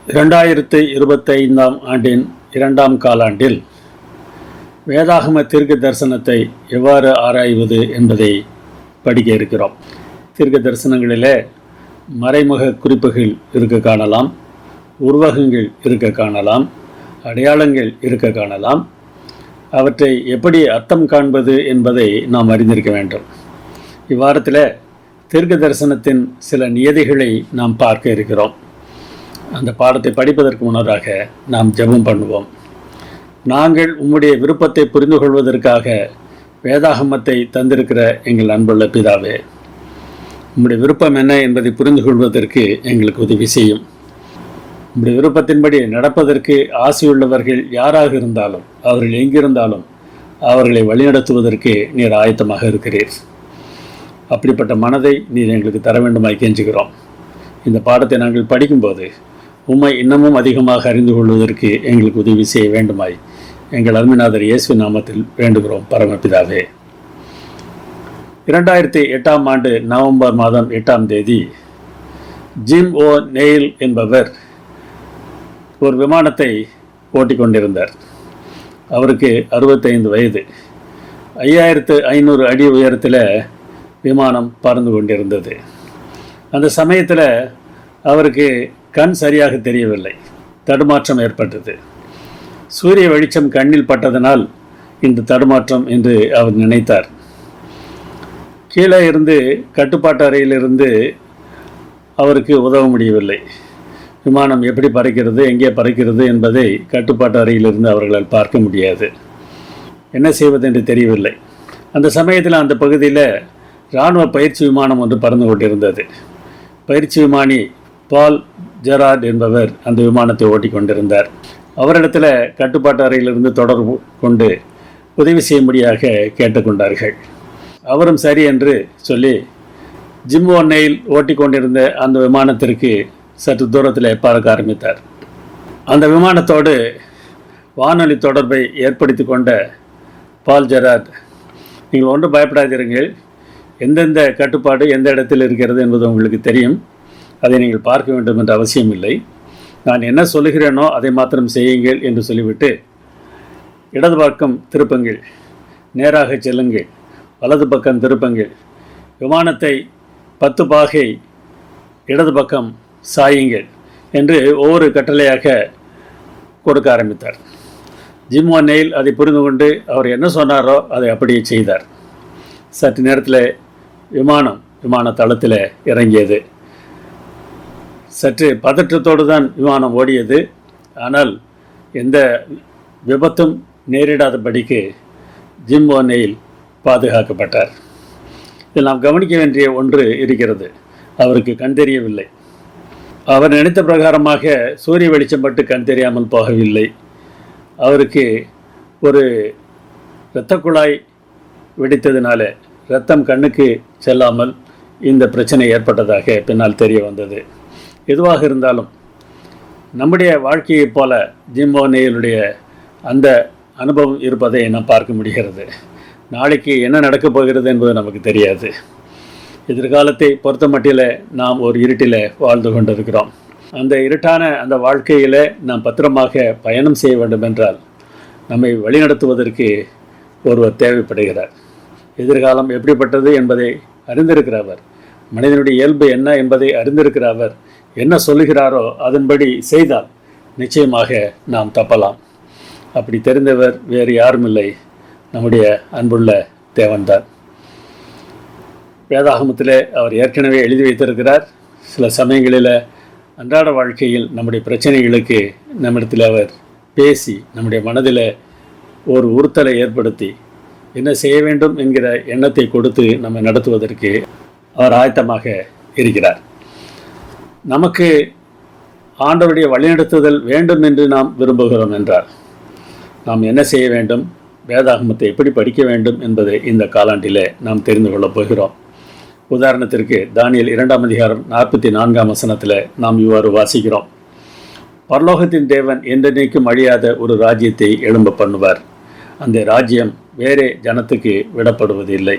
2025ஆம் ஆண்டின் 2ஆம் காலாண்டில் வேதாகம தீர்க்க தரிசனத்தை எவ்வாறு ஆராய்வது என்பதை படிக்க இருக்கிறோம். தீர்க்க தரிசனங்களிலே மறைமுக குறிப்புகள் இருக்க காணலாம், உருவகங்கள் இருக்க காணலாம், அடையாளங்கள் இருக்க காணலாம். அவற்றை எப்படி அர்த்தம் காண்பது என்பதை நாம் அறிந்திருக்க வேண்டும். இவ்வாரத்தில் தீர்க்க தரிசனத்தின் சில நியதிகளை நாம் பார்க்க இருக்கிறோம். அந்த பாடத்தை படிப்பதற்கு முன்னதாக நாம் ஜெபம் பண்ணுவோம். நாங்கள் உம்முடைய விருப்பத்தை புரிந்து கொள்வதற்காக வேதாகமத்தை தந்திருக்கிற எங்கள் அன்புள்ள பிதாவே, உம்முடைய விருப்பம் என்ன என்பதை புரிந்து கொள்வதற்கு எங்களுக்கு உதவி செய்யும். உம்முடைய விருப்பத்தின்படி நடப்பதற்கு ஆசையுள்ளவர்கள் யாராக இருந்தாலும், அவர்கள் எங்கிருந்தாலும் அவர்களை வழிநடத்துவதற்கு நீர் ஆயத்தமாக இருக்கிறீர். அப்படிப்பட்ட மனதை நீர் எங்களுக்கு தர வேண்டுமாய் கெஞ்சுகிறோம். இந்த பாடத்தை நாங்கள் படிக்கும்போது உம்மை இன்னமும் அதிகமாக அறிந்து கொள்வதற்கு எங்களுக்கு உதவி செய்ய வேண்டுமாய் எங்கள் அருமைநாதர் இயேசு நாமத்தில் வேண்டுகிறோம் பரமபிதாவே. 2008ஆம் ஆண்டு நவம்பர் மாதம் 8ஆம் தேதி ஜிம் ஓ நெயில் என்பவர் ஒரு விமானத்தை ஓட்டிக்கொண்டிருந்தார். அவருக்கு 65 வயது. 5500 அடி உயரத்தில் விமானம் பறந்து கொண்டிருந்தது. அந்த சமயத்தில் அவருக்கு கண் சரியாக தெரியவில்லை. தடுமாற்றம் ஏற்பட்டது. சூரிய வெளிச்சம் கண்ணில் பட்டதனால் இந்த தடுமாற்றம் என்று அவர் நினைத்தார். கீழே இருந்து கட்டுப்பாட்டு அறையிலிருந்து அவருக்கு உதவ முடியவில்லை. விமானம் எப்படி பறக்கிறது, எங்கே பறக்கிறது என்பதை கட்டுப்பாட்டு அறையிலிருந்து அவர்களால் பார்க்க முடியாது. என்ன செய்வது என்று தெரியவில்லை. அந்த சமயத்தில் அந்த பகுதியில் இராணுவ பயிற்சி விமானம் ஒன்று பறந்து கொண்டிருந்தது. பயிற்சி விமானி பால் ஜெரார்ட் என்பவர் அந்த விமானத்தை ஓட்டிக்கொண்டிருந்தார். அவரிடத்தில் கட்டுப்பாட்டு அறையிலிருந்து தொடர்பு கொண்டு உதவி செய்யும்படியாக கேட்டுக்கொண்டார்கள். அவரும் சரி என்று சொல்லி ஜிம் ஓ நெயில் ஓட்டிக்கொண்டிருந்த அந்த விமானத்திற்கு சற்று தூரத்தில் பறக்க ஆரம்பித்தார். அந்த விமானத்தோடு வானொலி தொடர்பை ஏற்படுத்தி கொண்ட பால் ஜெரார்ட், நீங்கள் ஒன்றும் பயப்படாதீர்கள், எந்தெந்த கட்டுப்பாடு எந்த இடத்தில் இருக்கிறது என்பது உங்களுக்கு தெரியும், அதை நீங்கள் பார்க்க வேண்டும் என்ற அவசியம் இல்லை, நான் என்ன சொல்லுகிறேனோ அதை மாத்திரம் செய்யுங்கள் என்று சொல்லிவிட்டு, இடது பக்கம் திருப்பங்கள், நேராக செல்லுங்கள், வலது பக்கம் திருப்பங்கள், விமானத்தை 10 பாகை இடது பக்கம் சாயுங்கள் என்று ஒவ்வொரு கட்டளையாக கொடுக்க ஆரம்பித்தார். ஜிம் ஓ நெயில் அதை புரிந்து கொண்டு அவர் என்ன சொன்னாரோ அதை அப்படியே செய்தார். சற்று நேரத்தில் விமான தளத்தில் இறங்கியது. சற்று பதற்றத்தோடு தான் விமானம் ஓடியது. ஆனால் எந்த விபத்தும் நேரிடாதபடிக்கு ஜிம் ஓ நெயில் பாதுகாக்கப்பட்டார். இதில் நாம் கவனிக்க வேண்டிய ஒன்று இருக்கிறது. அவருக்கு கண் தெரியவில்லை. அவர் நினைத்த பிரகாரமாக சூரிய வெளிச்சம் பட்டு கண் தெரியாமல் போகவில்லை. அவருக்கு ஒரு இரத்த குழாய் வெடித்ததினால இரத்தம் கண்ணுக்கு செல்லாமல் இந்த பிரச்சனை ஏற்பட்டதாக பின்னால் தெரிய வந்தது. எதுவாக இருந்தாலும் நம்முடைய வாழ்க்கையைப் போல ஜிம் ஓ நெயிலுடைய அந்த அனுபவம் இருப்பதை நாம் பார்க்க முடிகிறது. நாளைக்கு என்ன நடக்கப் போகிறது என்பது நமக்கு தெரியாது. எதிர்காலத்தை பொறுத்த மட்டில் நாம் ஒரு இருட்டில் வாழ்ந்து கொண்டிருக்கிறோம். அந்த இருட்டான அந்த வாழ்க்கையில் நாம் பத்திரமாக பயணம் செய்ய வேண்டும் என்றால் நம்மை வழிநடத்துவதற்கு ஒருவர் தேவைப்படுகிறார். எதிர்காலம் எப்படிப்பட்டது என்பதை அறிந்திருக்கிறவர், மனிதனுடைய இயல்பு என்ன என்பதை அறிந்திருக்கிறவர் என்ன சொல்லுகிறாரோ அதன்படி செய்தால் நிச்சயமாக நாம் தப்பலாம். அப்படி தெரிந்தவர் வேறு யாரும் இல்லை, நம்முடைய அன்புள்ள தேவன்தான். வேதாகமத்திலே அவர் ஏற்கனவே எழுதி வைத்திருக்கிறார். சில சமயங்களில் அன்றாட வாழ்க்கையில் நம்முடைய பிரச்சனைகளுக்கு நம்மிடத்தில் அவர் பேசி நம்முடைய மனதில் ஒரு உறுத்தலை ஏற்படுத்தி என்ன செய்ய வேண்டும் என்கிற எண்ணத்தை கொடுத்து நம்மை நடத்துவதற்கு அவர் ஆயத்தமாக இருக்கிறார். நமக்கு ஆண்டவருடைய வழிநடத்துதல் வேண்டும் என்று நாம் விரும்புகிறோம் என்றால் நாம் என்ன செய்ய வேண்டும், வேதாகமத்தை எப்படி படிக்க வேண்டும் என்பதை இந்த காலாண்டிலே நாம் தெரிந்து கொள்ளப் போகிறோம். உதாரணத்திற்கு தானியேல் 2ஆம் அதிகாரம் 44ஆம் வசனத்தில் நாம் இவ்வாறு வாசிக்கிறோம். பரலோகத்தின் தேவன் என்றென்றைக்கும் அழியாத ஒரு ராஜ்யத்தை எழும்ப பண்ணுவார். அந்த ராஜ்யம் வேறே ஜனத்துக்கு விடப்படுவதில்லை.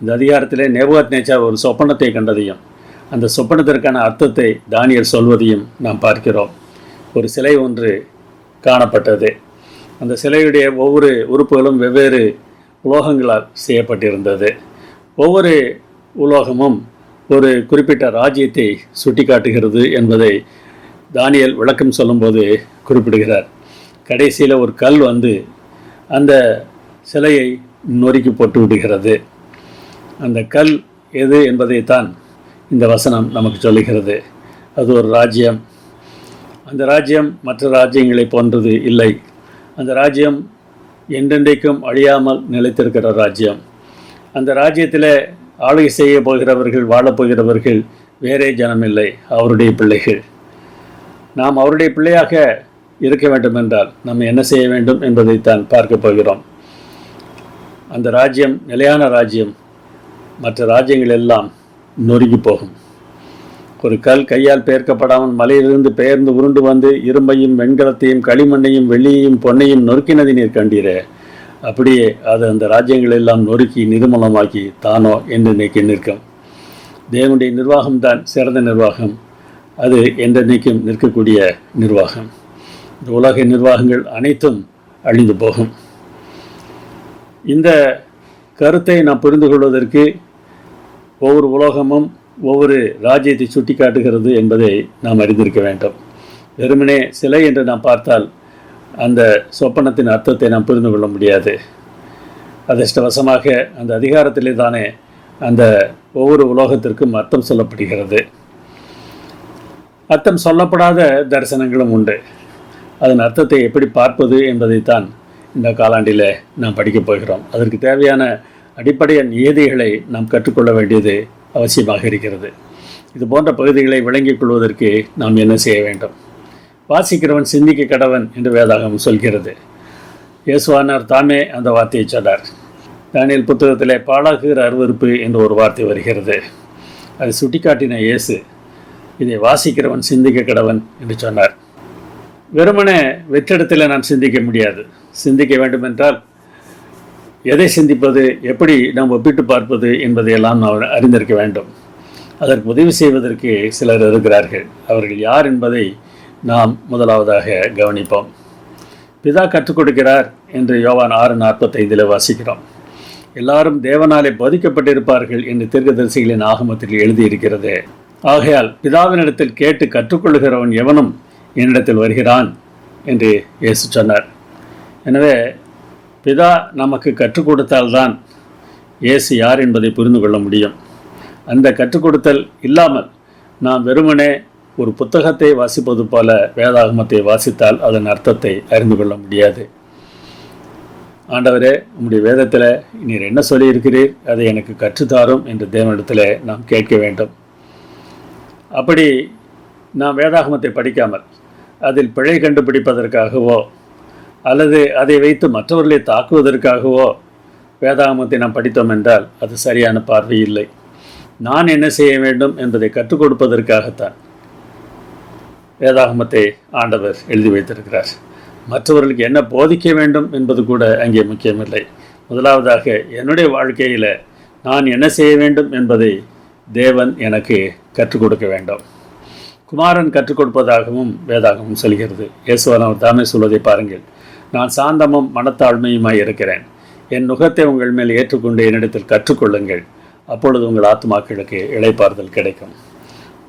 இந்த அதிகாரத்திலே நேபுகாத்நேச்சார் ஒரு சொப்பனத்தை கண்டதையும் அந்த சொப்பனத்திற்கான அர்த்தத்தை தானியேல் சொல்வதையும் நாம் பார்க்கிறோம். ஒரு சிலை ஒன்று காணப்பட்டது. அந்த சிலையுடைய ஒவ்வொரு உறுப்புகளும் வெவ்வேறு உலோகங்களால் செய்யப்பட்டிருந்தது. ஒவ்வொரு உலோகமும் ஒரு குறிப்பிட்ட ராஜ்யத்தை சுட்டி காட்டுகிறது என்பதை தானியேல் விளக்கம் சொல்லும்போது குறிப்பிடுகிறார். கடைசியில் ஒரு கல் வந்து அந்த சிலையை நொறுக்கி போட்டு விடுகிறது. அந்த கல் எது என்பதைத்தான் இந்த வசனம் நமக்கு சொல்லுகிறது. அது ஒரு ராஜ்யம். அந்த ராஜ்யம் மற்ற ராஜ்யங்களை போன்றது இல்லை. அந்த ராஜ்யம் என்றென்றைக்கும் அழியாமல் நிலைத்திருக்கிற ராஜ்யம். அந்த ராஜ்யத்தில் ஆளுகை செய்ய போகிறவர்கள், வாழப்போகிறவர்கள் வேறே ஜனமில்லை, அவருடைய பிள்ளைகள். நாம் அவருடைய பிள்ளையாக இருக்க வேண்டும் என்றால் நம்ம என்ன செய்ய வேண்டும் என்பதைத்தான் பார்க்க போகிறோம். அந்த ராஜ்யம் நிலையான ராஜ்யம். மற்ற ராஜ்யங்கள் எல்லாம் நொறுங்கி போகும். ஒரு கல் கையால் பெயர்க்கப்படாமல் மலையிலிருந்து பெயர்ந்து உருண்டு வந்து இரும்பையும் வெண்கலத்தையும் களிமண்ணையும் வெள்ளியையும் பொன்னையும் நொறுக்கினதை நீர் கண்டீரே, அப்படியே அது அந்த ராஜ்யங்கள் எல்லாம் நொறுக்கி நிர்மூலமாக்கி தானோ என்று நீக்கி நிற்கும். தேவனுடைய நிர்வாகம்தான் சிறந்த நிர்வாகம். அது என்றென்னைக்கும் நிற்கக்கூடிய நிர்வாகம். இந்த உலக நிர்வாகங்கள் அனைத்தும் அழிந்து போகும். இந்த கருத்தை நாம் புரிந்து கொள்வதற்கு ஒவ்வொரு உலோகமும் ஒவ்வொரு ராஜ்யத்தை சுட்டி காட்டுகிறது என்பதை நாம் அறிந்திருக்க வேண்டும். வெறுமனே சிலை என்று நாம் பார்த்தால் அந்த சொப்பனத்தின் அர்த்தத்தை நாம் புரிந்து கொள்ள முடியாது. அதிர்ஷ்டவசமாக அந்த அதிகாரத்திலே தானே அந்த ஒவ்வொரு உலோகத்திற்கும் அர்த்தம் சொல்லப்படுகிறது. அர்த்தம் சொல்லப்படாத தரிசனங்களும் உண்டு. அதன் அர்த்தத்தை எப்படி பார்ப்பது என்பதைத்தான் இந்த காலாண்டில் நாம் படிக்கப் போகிறோம். அதற்கு தேவையான அடிப்படை நியதிகளை நாம் கற்றுக்கொள்ள வேண்டியது அவசியமாக இருக்கிறது. இது போன்ற பகுதிகளை விளங்கிக் கொள்வதற்கு நாம் என்ன செய்ய வேண்டும்? வாசிக்கிறவன் சிந்திக்க கடவன் என்று வேதாகமம் சொல்கிறது. இயேசுவானார் தாமே அந்த வார்த்தையை சொன்னார். தானியேல் புத்தகத்திலே பாழாக்குகிற அருவருப்பு என்று ஒரு வார்த்தை வருகிறது. அதை சுட்டிக்காட்டின இயேசு இதை வாசிக்கிறவன் சிந்திக்க கடவன் என்று சொன்னார். வெறுமனே வெற்றிடத்தில் நாம் சிந்திக்க முடியாது. சிந்திக்க வேண்டுமென்றால் எதை சிந்திப்பது, எப்படி நாம் ஒப்பிட்டு பார்ப்பது என்பதையெல்லாம் நாம் அறிந்திருக்க வேண்டும். அதற்கு உதவி செய்வதற்கு சிலர் இருக்கிறார்கள். அவர்கள் யார் என்பதை நாம் முதலாவதாக கவனிப்போம். பிதா கற்றுக் கொடுக்கிறார் என்று யோவான் 6:45 வாசிக்கிறோம். எல்லாரும் தேவனாலே போதிக்கப்பட்டிருப்பார்கள் என்று தீர்க்கதரிசிகளின் ஆகமத்தில் எழுதியிருக்கிறது. ஆகையால் பிதாவினிடத்தில் கேட்டு கற்றுக்கொள்கிறவன் எவனும் என்னிடத்தில் வருகிறான் என்று இயேசு சொன்னார். எனவே பிதா நமக்கு கற்றுக் கொடுத்தால்தான் இயேசு யார் என்பதை புரிந்து கொள்ள முடியும். அந்த கற்றுக் கொடுத்தல் இல்லாமல் நாம் வெறுமனே ஒரு புத்தகத்தை வாசிப்பது போல வேதாகமத்தை வாசித்தால் அதன் அர்த்தத்தை அறிந்து கொள்ள முடியாது. ஆண்டவரே, உம்முடைய வேதத்தில் நீர் என்ன சொல்லியிருக்கிறீர், அதை எனக்கு கற்றுத்தாரும் என்று தேவனிடத்தில் நாம் கேட்க வேண்டும். அப்படி நாம் வேதாகமத்தை படிக்காமல் அதில் பிழை கண்டுபிடிப்பதற்காகவோ அல்லது அதை வைத்து மற்றவர்களை தாக்குவதற்காகவோ வேதாகமத்தை நாம் படித்தோம் என்றால் அது சரியான பார்வை இல்லை. நான் என்ன செய்ய வேண்டும் என்பதை கற்றுக் கொடுப்பதற்காகத்தான் வேதாகமத்தை ஆண்டவர் எழுதி வைத்திருக்கிறார். மற்றவர்களுக்கு என்ன போதிக்க வேண்டும் என்பது கூட அங்கே முக்கியமில்லை. முதலாவதாக என்னுடைய வாழ்க்கையில் நான் என்ன செய்ய வேண்டும் என்பதை தேவன் எனக்கு கற்றுக் கொடுக்க வேண்டும். குமாரன் கற்றுக் கொடுப்பதாகவும் வேதாகமும் சொல்கிறது. இயேசுவானவர் தாமே சொல்வதை பாருங்கள். நான் சாந்தமும் மனத்தாழ்மையுமாய் இருக்கிறேன். என் நுகத்தை உங்கள் மேல் ஏற்றுக்கொண்டு என்னிடத்தில் கற்றுக்கொள்ளுங்கள். அப்பொழுது உங்கள் ஆத்மாக்களுக்கு இளைப்பாறுதல் கிடைக்கும்.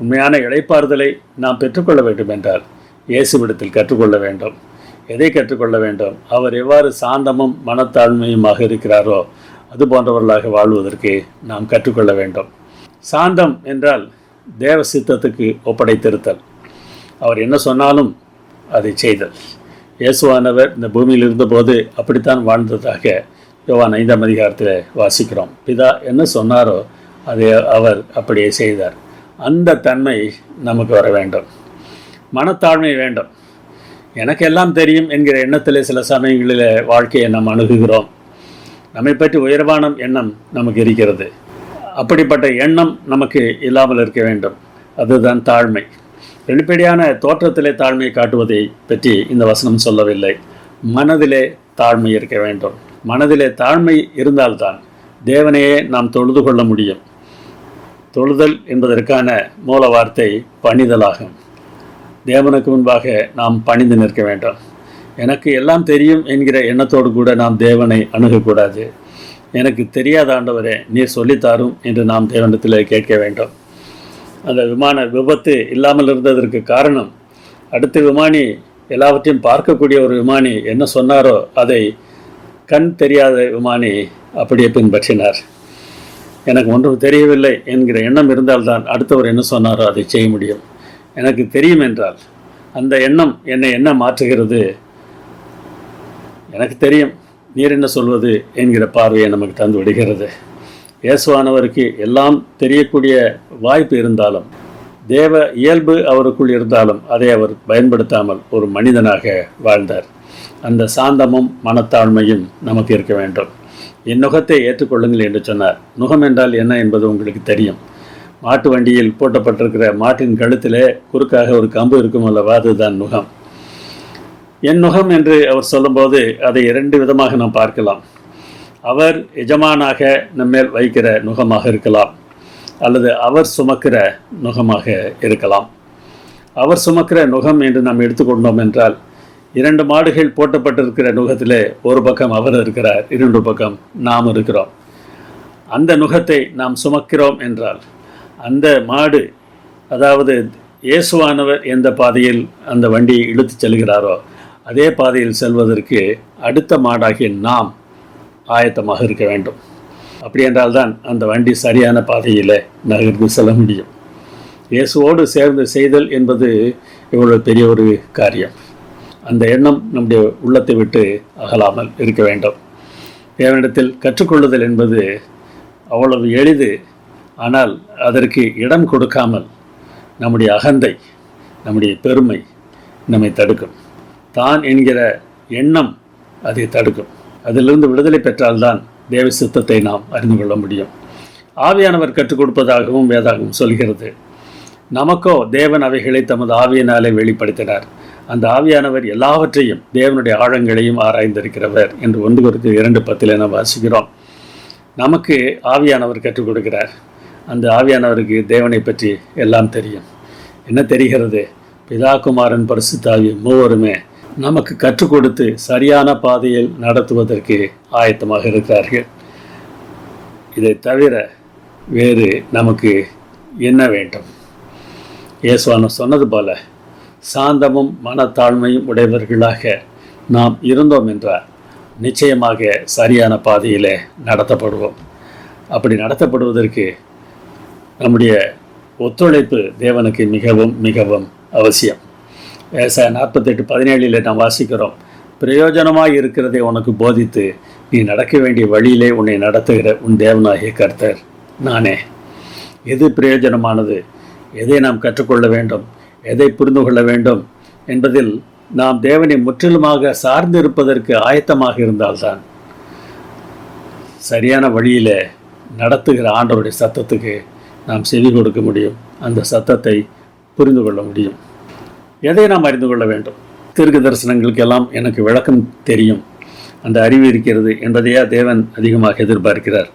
உண்மையான இளைப்பாறுதலை நாம் பெற்றுக்கொள்ள வேண்டும் என்றால் இயேசுவிடத்தில் கற்றுக்கொள்ள வேண்டும். எதை கற்றுக்கொள்ள வேண்டும்? அவர் எவ்வாறு சாந்தமும் மனத்தாழ்மையுமாக இருக்கிறாரோ அது போன்றவர்களாக வாழ்வதற்கு நாம் கற்றுக்கொள்ள வேண்டும். சாந்தம் என்றால் தேவ சித்தத்துக்கு ஒப்படைத்திருத்தல். அவர் என்ன சொன்னாலும் அதை செய்தல். இயேசுவானவர் இந்த பூமியில் இருந்தபோது அப்படித்தான் வாழ்ந்ததாக யோவான் 5ஆம் அதிகாரத்தில் வாசிக்கிறோம். பிதா என்ன சொன்னாரோ அதை அவர் அப்படியே செய்தார். அந்த தன்மை நமக்கு வர வேண்டும். மனத்தாழ்மை வேண்டும். எனக்கெல்லாம் தெரியும் என்கிற எண்ணத்தில் சில சமயங்களில் வாழ்க்கையை நாம் அணுகுகிறோம். நம்மை பற்றி உயர்வான எண்ணம் நமக்கு இருக்கிறது. அப்படிப்பட்ட எண்ணம் நமக்கு இல்லாமல் இருக்க வேண்டும். அதுதான் தாழ்மை. வெளிப்படையான தோற்றத்திலே தாழ்மையை காட்டுவதை பற்றி இந்த வசனம் சொல்லவில்லை. மனதிலே தாழ்மை இருக்க வேண்டும். மனதிலே தாழ்மை இருந்தால்தான் தேவனையே நாம் தொழுது கொள்ள முடியும். தொழுதல் என்பதற்கான மூல வார்த்தை பணிதலாகும். தேவனுக்கு முன்பாக நாம் பணிந்து நிற்க வேண்டும். எனக்கு எல்லாம் தெரியும் என்கிற எண்ணத்தோடு கூட நாம் தேவனை அணுகக்கூடாது. எனக்கு தெரியாத ஆண்டவரே நீர் சொல்லித்தாரும் என்று நாம் தேவனிடத்தில் கேட்க வேண்டும். அந்த விமான விபத்து இல்லாமல் இருந்ததற்கு காரணம், அடுத்த விமானி எல்லாவற்றையும் பார்க்கக்கூடிய ஒரு விமானி என்ன சொன்னாரோ அதை கண் தெரியாத விமானி அப்படியே பின்பற்றினார். எனக்கு ஒன்றும் தெரியவில்லை என்கிற எண்ணம் இருந்தால்தான் அடுத்தவர் என்ன சொன்னாரோ அதை செய்ய முடியும். எனக்கு தெரியும் என்றால் அந்த எண்ணம் என்னை என்ன மாற்றுகிறது? எனக்கு தெரியும், நீர் என்ன சொல்வது என்கிற பார்வையை நமக்கு தந்து விடுகிறது. இயேசுவானவருக்கு எல்லாம் தெரியக்கூடிய வாய்ப்பு இருந்தாலும், தேவ இயல்பு அவருக்குள் இருந்தாலும் அதை அவர் பயன்படுத்தாமல் ஒரு மனிதனாக வாழ்ந்தார். அந்த சாந்தமும் மனத்தாழ்மையும் நமக்கு இருக்க வேண்டும். என் நுகத்தை ஏற்றுக்கொள்ளுங்கள் என்று சொன்னார். நுகம் என்றால் என்ன என்பது உங்களுக்கு தெரியும். மாட்டு வண்டியில் போட்டப்பட்டிருக்கிற மாட்டின் கழுத்திலே குறுக்காக ஒரு கம்பு இருக்கும் அல்லவா, அதுதான் நுகம். என் நுகம் என்று அவர் சொல்லும்போது அதை 2 விதமாக நாம் பார்க்கலாம். அவர் எஜமானாக நம்மேல் வைக்கிற நுகமாக இருக்கலாம், அல்லது அவர் சுமக்கிற நுகமாக இருக்கலாம். அவர் சுமக்கிற நுகம் என்று நாம் எடுத்துக்கொண்டோம் என்றால் 2 மாடுகள் போட்டப்பட்டிருக்கிற நுகத்திலே ஒரு பக்கம் அவர் இருக்கிறார், 2 பக்கம் நாம் இருக்கிறோம். அந்த நுகத்தை நாம் சுமக்கிறோம் என்றால் அந்த மாடு, அதாவது இயேசுவானவர் எந்த பாதையில் அந்த வண்டியை இழுத்து செல்கிறாரோ அதே பாதையில் செல்வதற்கு அடுத்த மாடாகிய நாம் ஆயத்தமாக இருக்க வேண்டும். அப்படி என்றால்தான் அந்த வண்டி சரியான பாதையில் நகர்ந்து செல்ல முடியும். இயேசுவோடு சேர்ந்து செய்தல் என்பது இவ்வளவு பெரிய ஒரு காரியம். அந்த எண்ணம் நம்முடைய உள்ளத்தை விட்டு அகலாமல் இருக்க வேண்டும். தேவனிடத்தில் கற்றுக்கொள்ளுதல் என்பது அவ்வளவு எளிது. ஆனால் அதற்கு இடம் கொடுக்காமல் நம்முடைய அகந்தை, நம்முடைய பெருமை நம்மை தடுக்கும். தான் என்கிற எண்ணம் அதை தடுக்கும். அதிலிருந்து விடுதலை பெற்றால்தான் தேவ சித்தத்தை நாம் அறிந்து கொள்ள முடியும். ஆவியானவர் கற்றுக் கொடுப்பதாகவும் வேதாகவும் சொல்கிறது. நமக்கோ தேவன் அவைகளை தமது ஆவியினாலே வெளிப்படுத்தினார். அந்த ஆவியானவர் எல்லாவற்றையும், தேவனுடைய ஆழங்களையும் ஆராய்ந்திருக்கிறவர் என்று 1 Corinthians 2:10 நாம் வாசிக்கிறோம். நமக்கு ஆவியானவர் கற்றுக் கொடுக்கிறார். அந்த ஆவியானவருக்கு தேவனை பற்றி எல்லாம் தெரியும். என்ன தெரிகிறது? பிதா, குமாரன், பரிசுத்த ஆவி மூவருமே நமக்கு கற்றுக் கொடுத்து சரியான பாதையில் நடத்துவதற்கு ஆயத்தமாக இருக்கிறார்கள். இதை தவிர வேறு நமக்கு என்ன வேண்டும்? இயேசுவானவர் சொன்னது போல சாந்தமும் மனத்தாழ்மையும் உடையவர்களாக நாம் இருந்தோம் என்றால் நிச்சயமாக சரியான பாதையிலே நடத்தப்படுவோம். அப்படி நடத்தப்படுவதற்கு நம்முடைய ஒத்துழைப்பு தேவனுக்கு மிகவும் மிகவும் அவசியம். ஏசாயா 48:17 நாம் வாசிக்கிறோம். பிரயோஜனமாய் இருக்கிறதை உனக்கு போதித்து நீ நடக்க வேண்டிய வழியிலே உன்னை நடத்துகிற உன் தேவனாகிய கர்த்தர் நானே. எது பிரயோஜனமானது, எதை நாம் கற்றுக்கொள்ள வேண்டும், எதை புரிந்து கொள்ள வேண்டும் என்பதில் நாம் தேவனை முற்றிலுமாக சார்ந்து இருப்பதற்கு ஆயத்தமாக இருந்தால்தான் சரியான வழியில் நடத்துகிற ஆண்டவருடைய சத்தத்துக்கு நாம் செவி கொடுக்க முடியும். அந்த சத்தத்தை புரிந்து கொள்ள முடியும். எதை நாம் அறிந்து கொள்ள வேண்டும்? தீர்க்க தரிசனங்களுக்கெல்லாம் எனக்கு விளக்கம் தெரியும், அந்த அறிவு இருக்கிறது என்பதையா தேவன் அதிகமாக எதிர்பார்க்கிறார்?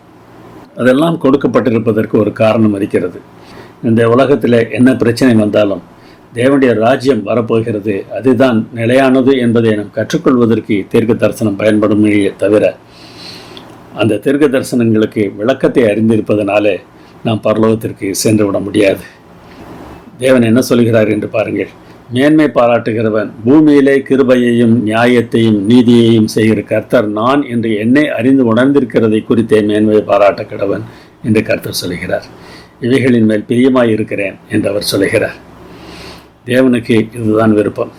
அதெல்லாம் கொடுக்கப்பட்டிருப்பதற்கு ஒரு காரணம் இருக்கிறது. இந்த உலகத்தில் என்ன பிரச்சனை வந்தாலும் தேவனுடைய ராஜ்யம் வரப்போகிறது, அதுதான் நிலையானது என்பதை நாம் கற்றுக்கொள்வதற்கு தீர்க்க தரிசனம் பயன்படுமே தவிர அந்த தீர்க்க தரிசனங்களுக்கு விளக்கத்தை அறிந்திருப்பதனாலே நாம் பரலோகத்திற்கு சென்று விட முடியாது. தேவன் என்ன சொல்கிறார் என்று பாருங்கள். மேன்மை பாராட்டுகிறவன் பூமியிலே கிருபையையும் நியாயத்தையும் நீதியையும் செய்கிற கர்த்தர் நான் என்று என்னை அறிந்து உணர்ந்திருக்கிறதை குறித்தே மேன்மையை பாராட்ட கடவன் என்று கர்த்தர் சொல்கிறார். இவைகளின் மேல் பிரியமாய் இருக்கிறேன் என்று அவர் சொல்கிறார். தேவனுக்கு இதுதான் விருப்பம்.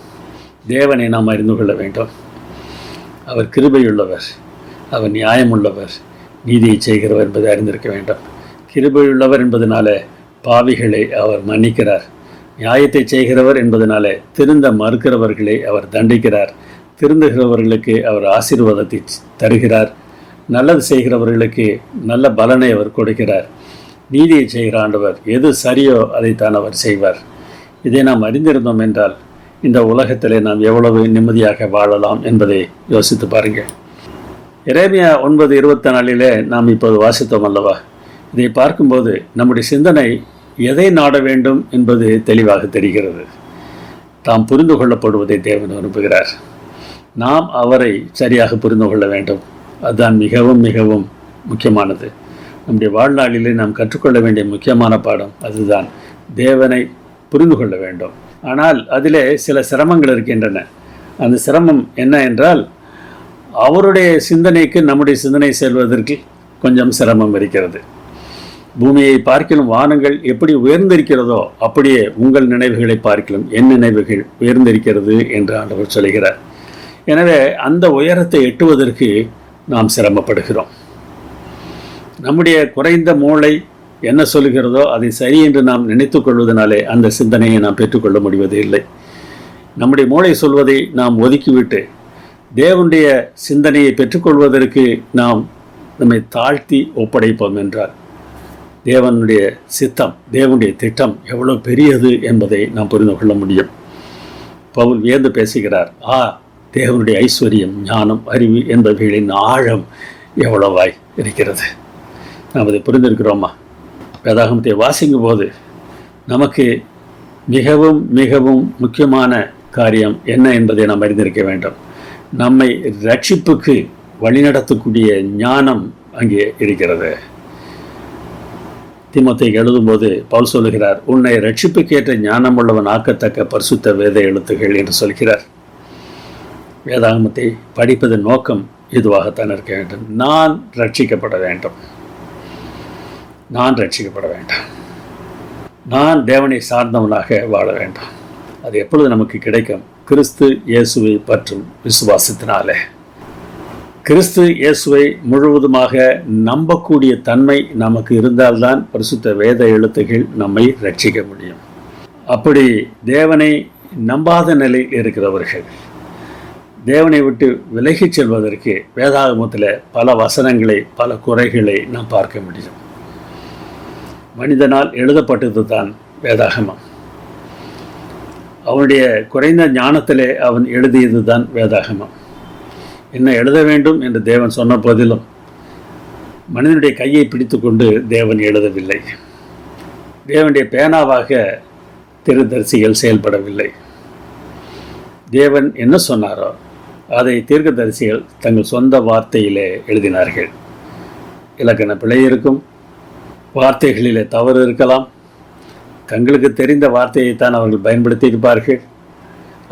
தேவனை நாம் அறிந்து கொள்ள வேண்டும். அவர் கிருபையுள்ளவர், அவர் நியாயமுள்ளவர், நீதியை செய்கிறவர் என்பதை அறிந்திருக்க வேண்டும். கிருபையுள்ளவர் என்பதனால பாவிகளை அவர் மன்னிக்கிறார். நியாயத்தை செய்கிறவர் என்பதனாலே திருந்த மறுக்கிறவர்களை அவர் தண்டிக்கிறார். திருந்துகிறவர்களுக்கு அவர் ஆசீர்வாதத்தை தருகிறார். நல்லது செய்கிறவர்களுக்கு நல்ல பலனை அவர் கொடுக்கிறார். நீதியை செய்கிற ஆண்டவர் எது சரியோ அதைத்தான் அவர் செய்வார். இதை நாம் அறிந்திருந்தோம் என்றால் இந்த உலகத்திலே நாம் எவ்வளவு நிம்மதியாக வாழலாம் என்பதை யோசித்து பாருங்கள். எரேமியா 9:24 நாம் இப்போது வாசித்தோம் அல்லவா? இதை பார்க்கும்போது நம்முடைய சிந்தனை எதை நாட வேண்டும் என்பது தெளிவாக தெரிகிறது. தாம் புரிந்து கொள்ளப்படுவதை தேவன் விரும்புகிறார். நாம் அவரை சரியாக புரிந்து கொள்ள வேண்டும். அதுதான் மிகவும் மிகவும் முக்கியமானது. நம்முடைய வாழ்நாளிலே நாம் கற்றுக்கொள்ள வேண்டிய முக்கியமான பாடம் அதுதான். தேவனை புரிந்து கொள்ள வேண்டும். ஆனால் அதிலே சில சிரமங்கள் இருக்கின்றன. அந்த சிரமம் என்ன என்றால், அவருடைய சிந்தனைக்கு நம்முடைய சிந்தனை செல்வதற்கு கொஞ்சம் சிரமம் இருக்கிறது. பூமியை பார்க்கிலும் வானங்கள் எப்படி உயர்ந்திருக்கிறதோ அப்படியே உங்கள் நினைவுகளை பார்க்கிலும் என் நினைவுகள் உயர்ந்திருக்கிறது என்று ஆண்டவர் சொல்கிறார். எனவே அந்த உயரத்தை எட்டுவதற்கு நாம் சிரமப்படுகிறோம். நம்முடைய குறைந்த மூளை என்ன சொல்கிறதோ அதை சரி என்று நாம் நினைத்து கொள்வதனாலே அந்த சிந்தனையை நாம் பெற்றுக்கொள்ள முடிவது இல்லை. நம்முடைய மூளை சொல்வதை நாம் ஒதுக்கிவிட்டு தேவனுடைய சிந்தனையை பெற்றுக்கொள்வதற்கு நாம் நம்மை தாழ்த்தி ஒப்படைப்போம் என்றால் தேவனுடைய சித்தம், தேவனுடைய திட்டம் எவ்வளவு பெரியது என்பதை நாம் புரிந்து கொள்ள முடியும். பவுல் வியந்து பேசுகிறார். தேவனுடைய ஐஸ்வர்யம், ஞானம், அறிவு என்பவைகளின் ஆழம் எவ்வளவாய் இருக்கிறது. நாம் அதை புரிந்திருக்கிறோமா? வேதாகமத்தை வாசிக்கும் போது நமக்கு மிகவும் மிகவும் முக்கியமான காரியம் என்ன என்பதை நாம் அறிந்திருக்க வேண்டும். நம்மை ரட்சிப்புக்கு வழிநடத்தக்கூடிய ஞானம் அங்கே இருக்கிறது. தீமோத்தேயுக்கு எழுதும்போது பவுல் சொல்லுகிறார், உன்னை ரட்சிப்புக்கேற்ற ஞானம் உள்ளவன் ஆக்கத்தக்க பரிசுத்த வேத எழுத்துகள் என்று சொல்கிறார். வேதாகமத்தை படிப்பதன் நோக்கம் இதுவாகத்தான் இருக்க வேண்டும். நான் ரட்சிக்கப்பட வேண்டும். நான் ரட்சிக்கப்பட வேண்டும். நான் தேவனை சார்ந்தவனாக வாழ வேண்டும். அது எப்பொழுது நமக்கு கிடைக்கும்? கிறிஸ்து இயேசுவை பற்றும் விசுவாசத்தினாலே. கிறிஸ்து இயேசுவை முழுவதுமாக நம்பக்கூடிய தன்மை நமக்கு இருந்தால்தான் பரிசுத்த வேத எழுத்துகள் நம்மை ரட்சிக்க முடியும். அப்படி தேவனை நம்பாத நிலையில் இருக்கிறவர்கள் தேவனை விட்டு விலகிச் செல்வதற்கு வேதாகமத்தில் பல வசனங்களை, பல குறைகளை நாம் பார்க்க முடியும். மனிதனால் எழுதப்பட்டது தான் வேதாகமம். அவனுடைய குறைந்த ஞானத்திலே அவன் எழுதியது தான் வேதாகமம். என்ன எழுத வேண்டும் என்று தேவன் சொன்ன போதிலும் மனிதனுடைய கையை பிடித்து கொண்டு தேவன் எழுதவில்லை. தேவனுடைய பேனாவாக தீர்க்கதரிசிகள் செயல்படவில்லை. தேவன் என்ன சொன்னாரோ அதை தீர்க்கதரிசிகள் தங்கள் சொந்த வார்த்தையிலே எழுதினார்கள். இலக்கண பிழை இருக்கும், வார்த்தைகளிலே தவறு இருக்கலாம், தங்களுக்கு தெரிந்த வார்த்தையைத்தான் அவர்கள் பயன்படுத்தி இருப்பார்கள்.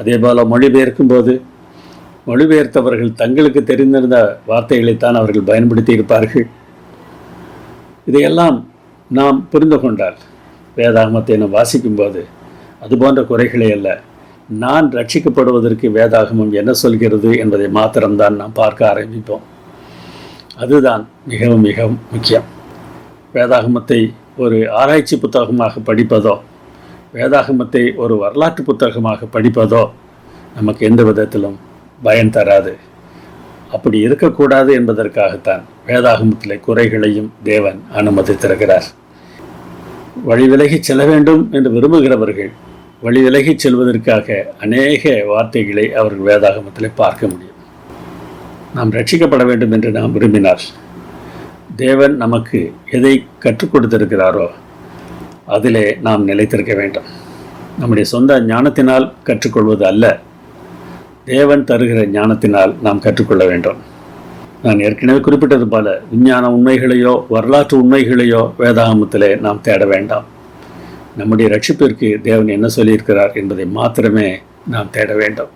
அதே போல் மொழிபெயர்க்கும் போது மொழிபெயர்த்தவர்கள் தங்களுக்கு தெரிந்திருந்த வார்த்தைகளைத்தான் அவர்கள் பயன்படுத்தி இருப்பார்கள். இதையெல்லாம் நாம் புரிந்து கொண்டால் வேதாகமத்தை நாம் வாசிக்கும்போது அதுபோன்ற குறைகளே அல்ல, நான் ரட்சிக்கப்படுவதற்கு வேதாகமம் என்ன சொல்கிறது என்பதை மாத்திரம்தான் நாம் பார்க்க ஆரம்பிப்போம். அதுதான் மிகவும் மிகவும் முக்கியம். வேதாகமத்தை ஒரு ஆராய்ச்சி புத்தகமாக படிப்பதோ, வேதாகமத்தை ஒரு வரலாற்று புத்தகமாக படிப்பதோ நமக்கு எந்த விதத்திலும் பயன் தராது. அப்படி இருக்கக்கூடாது என்பதற்காகத்தான் வேதாகமத்தில் குறைகளையும் தேவன் அனுமதித்திருக்கிறார். வழி விலகி செல்ல வேண்டும் என்று விரும்புகிறவர்கள் வழி விலகி செல்வதற்காக அநேக வார்த்தைகளை அவர்கள் வேதாகமத்தில் பார்க்க முடியும். நாம் ரட்சிக்கப்பட வேண்டும் என்று நாம் விரும்பினார் தேவன் நமக்கு எதை கற்றுக் கொடுத்திருக்கிறாரோ அதிலே நாம் நிலைத்திருக்க வேண்டும். நம்முடைய சொந்த ஞானத்தினால் கற்றுக்கொள்வது அல்ல, தேவன் தருகிற ஞானத்தினால் நாம் கற்றுக்கொள்ள வேண்டும். நான் ஏற்கனவே குறிப்பிட்டது போல விஞ்ஞான உண்மைகளையோ வரலாற்று உண்மைகளையோ வேதாகமத்திலே நாம் தேட வேண்டாம். நம்முடைய ரட்சிப்பிற்கு தேவன் என்ன சொல்லியிருக்கிறார் என்பதை மாத்திரமே நாம் தேட வேண்டும்.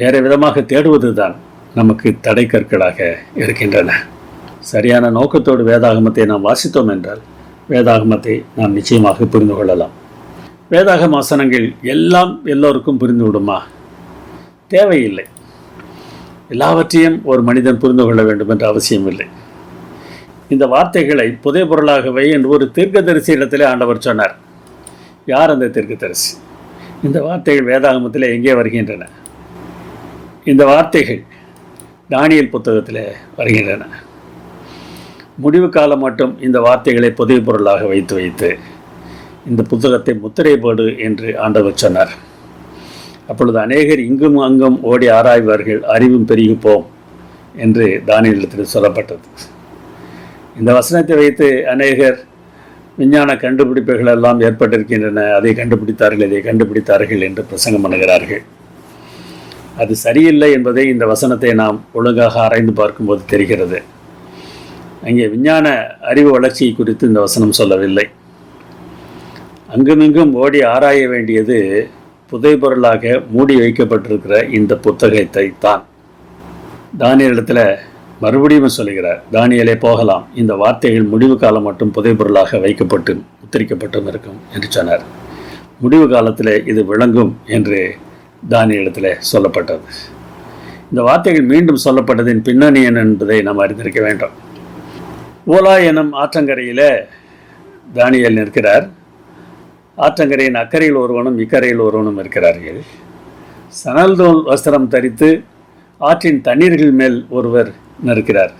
வேறு விதமாக தேடுவது தான் நமக்கு தடை கற்களாக இருக்கின்றன. சரியான நோக்கத்தோடு வேதாகமத்தை நாம் வாசித்தோம் என்றால் வேதாகமத்தை நாம் நிச்சயமாக புரிந்து கொள்ளலாம். வேதாகம வசனங்கள் எல்லாம் எல்லோருக்கும் புரிந்து விடுமா? தேவையில்லை. எல்லாவற்றையும் ஒரு மனிதன் புரிந்து கொள்ள வேண்டும் என்ற அவசியம் இல்லை. இந்த வார்த்தைகளை புதை பொருளாக வை என்று ஒரு தீர்க்கதரிசி இடத்திலே ஆண்டவர் சொன்னார். யார் அந்த தீர்க்கதரிசி? இந்த வார்த்தைகள் வேதாகமத்தில் எங்கே வருகின்றன? இந்த வார்த்தைகள் தானியேல் புத்தகத்தில் வருகின்றன. முடிவு காலம் மட்டும் இந்த வார்த்தைகளை புதை பொருளாக வைத்து இந்த புத்தகத்தை முத்திரை போடு என்று ஆண்டவர் சொன்னார். அப்பொழுது அநேகர் இங்கும் அங்கும் ஓடி ஆராய்வார்கள், அறிவும் பெருகி போம் என்று தானியேலிடத்தில் சொல்லப்பட்டது. இந்த வசனத்தை வைத்து அநேகர் விஞ்ஞான கண்டுபிடிப்புகள் எல்லாம் ஏற்பட்டிருக்கின்றன, அதை கண்டுபிடித்தார்கள் என்று பிரசங்கம் பண்ணுகிறார்கள். அது சரியில்லை என்பதை இந்த வசனத்தை நாம் ஒழுங்காக ஆராய்ந்து பார்க்கும்போது தெரிகிறது. அங்கே விஞ்ஞான அறிவு வளர்ச்சியை குறித்து இந்த வசனம் சொல்லவில்லை. அங்குமிங்கும் ஓடி ஆராய வேண்டியது புதைபொருளாக மூடி வைக்கப்பட்டிருக்கிற இந்த புத்தகத்தை தான். தானியேலிடத்தில் மறுபடியும் சொல்லுகிறார், தானியேலே போகலாம், இந்த வார்த்தைகள் முடிவு காலம் மட்டும் புதைபொருளாக வைக்கப்பட்டு உத்தரிக்கப்பட்டும் இருக்கும் என்று சொன்னார். முடிவு காலத்தில் இது விளங்கும் என்று தானியேலிடத்தில் சொல்லப்பட்டது. இந்த வார்த்தைகள் மீண்டும் சொல்லப்பட்டதின் பின்னணி என்ன என்பதை நாம் அறிந்திருக்க வேண்டும். ஓலா எனும் ஆற்றங்கரையில் தானியேல் நிற்கிறார். ஆற்றங்கரையின் அக்கறையில் ஒருவனும் இக்கரையில் ஒருவனும் இருக்கிறார்கள். சணல்தோல் வஸ்திரம் தரித்து ஆற்றின் தண்ணீர்கள் மேல் ஒருவர் நிற்கிறார்.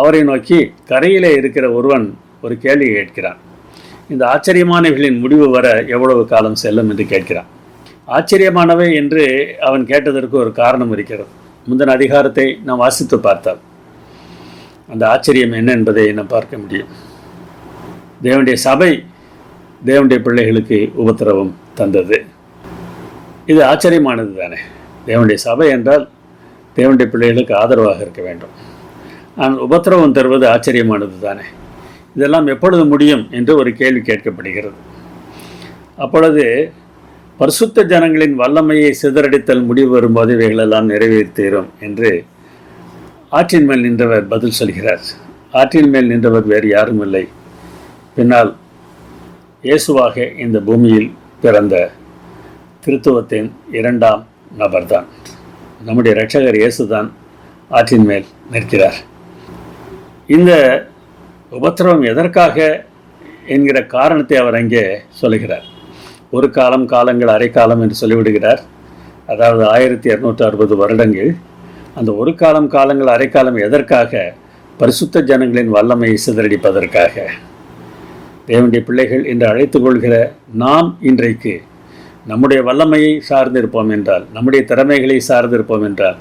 அவரை நோக்கி கரையிலே இருக்கிற ஒருவன் ஒரு கேள்வி கேட்கிறான். இந்த ஆச்சரியமானவைகளின் முடிவு வர எவ்வளவு காலம் செல்லும் என்று கேட்கிறான். ஆச்சரியமானவை என்று அவன் கேட்டதற்கு ஒரு காரணம் இருக்கிறது. முந்தின அதிகாரத்தை நாம் வாசித்து பார்த்தால் அந்த ஆச்சரியம் என்ன என்பதை நாம் பார்க்க முடியும். தேவனுடைய சபை தேவனுடைய பிள்ளைகளுக்கு உபத்திரவம் தந்தது. இது ஆச்சரியமானது தானே. தேவனுடைய சபை என்றால் தேவனுடைய பிள்ளைகளுக்கு ஆதரவாக இருக்க வேண்டும். ஆனால் உபத்திரவம் தருவது ஆச்சரியமானது தானே. இதெல்லாம் எப்பொழுது முடியும் என்று ஒரு கேள்வி கேட்கப்படுகிறது. அப்பொழுது பரிசுத்த ஜனங்களின் வல்லமையை சிதறடித்தல் முடிவு வரும்போது இவைகளெல்லாம் நிறைவேற்றேறும் என்று ஆற்றின் மேல் நின்றவர் பதில் சொல்கிறார். ஆற்றின் மேல் நின்றவர் வேறு யாரும் இல்லை, பின்னால் இயேசுவாக இந்த பூமியில் பிறந்த திருத்துவத்தின் இரண்டாம் நபர்தான். நம்முடைய இரட்சகர் இயேசுதான் ஆற்றின் மேல் நிற்கிறார். இந்த உபத்திரவம் எதற்காக என்கிற காரணத்தை அவர் அங்கே சொல்லுகிறார். ஒரு காலம், காலங்கள், அரைக்காலம் என்று சொல்லிவிடுகிறார். அதாவது 1260 வருடங்கள். அந்த ஒரு காலம், காலங்கள், அரைக்காலம் எதற்காக? பரிசுத்த ஜனங்களின் வல்லமையை சிதறடிப்பதற்காக. தேவனுடைய பிள்ளைகள் என்று அழைத்துக் கொள்கிற நாம் இன்றைக்கு நம்முடைய வல்லமையை சார்ந்திருப்போம் என்றால், நம்முடைய திறமைகளை சார்ந்திருப்போம் என்றால்,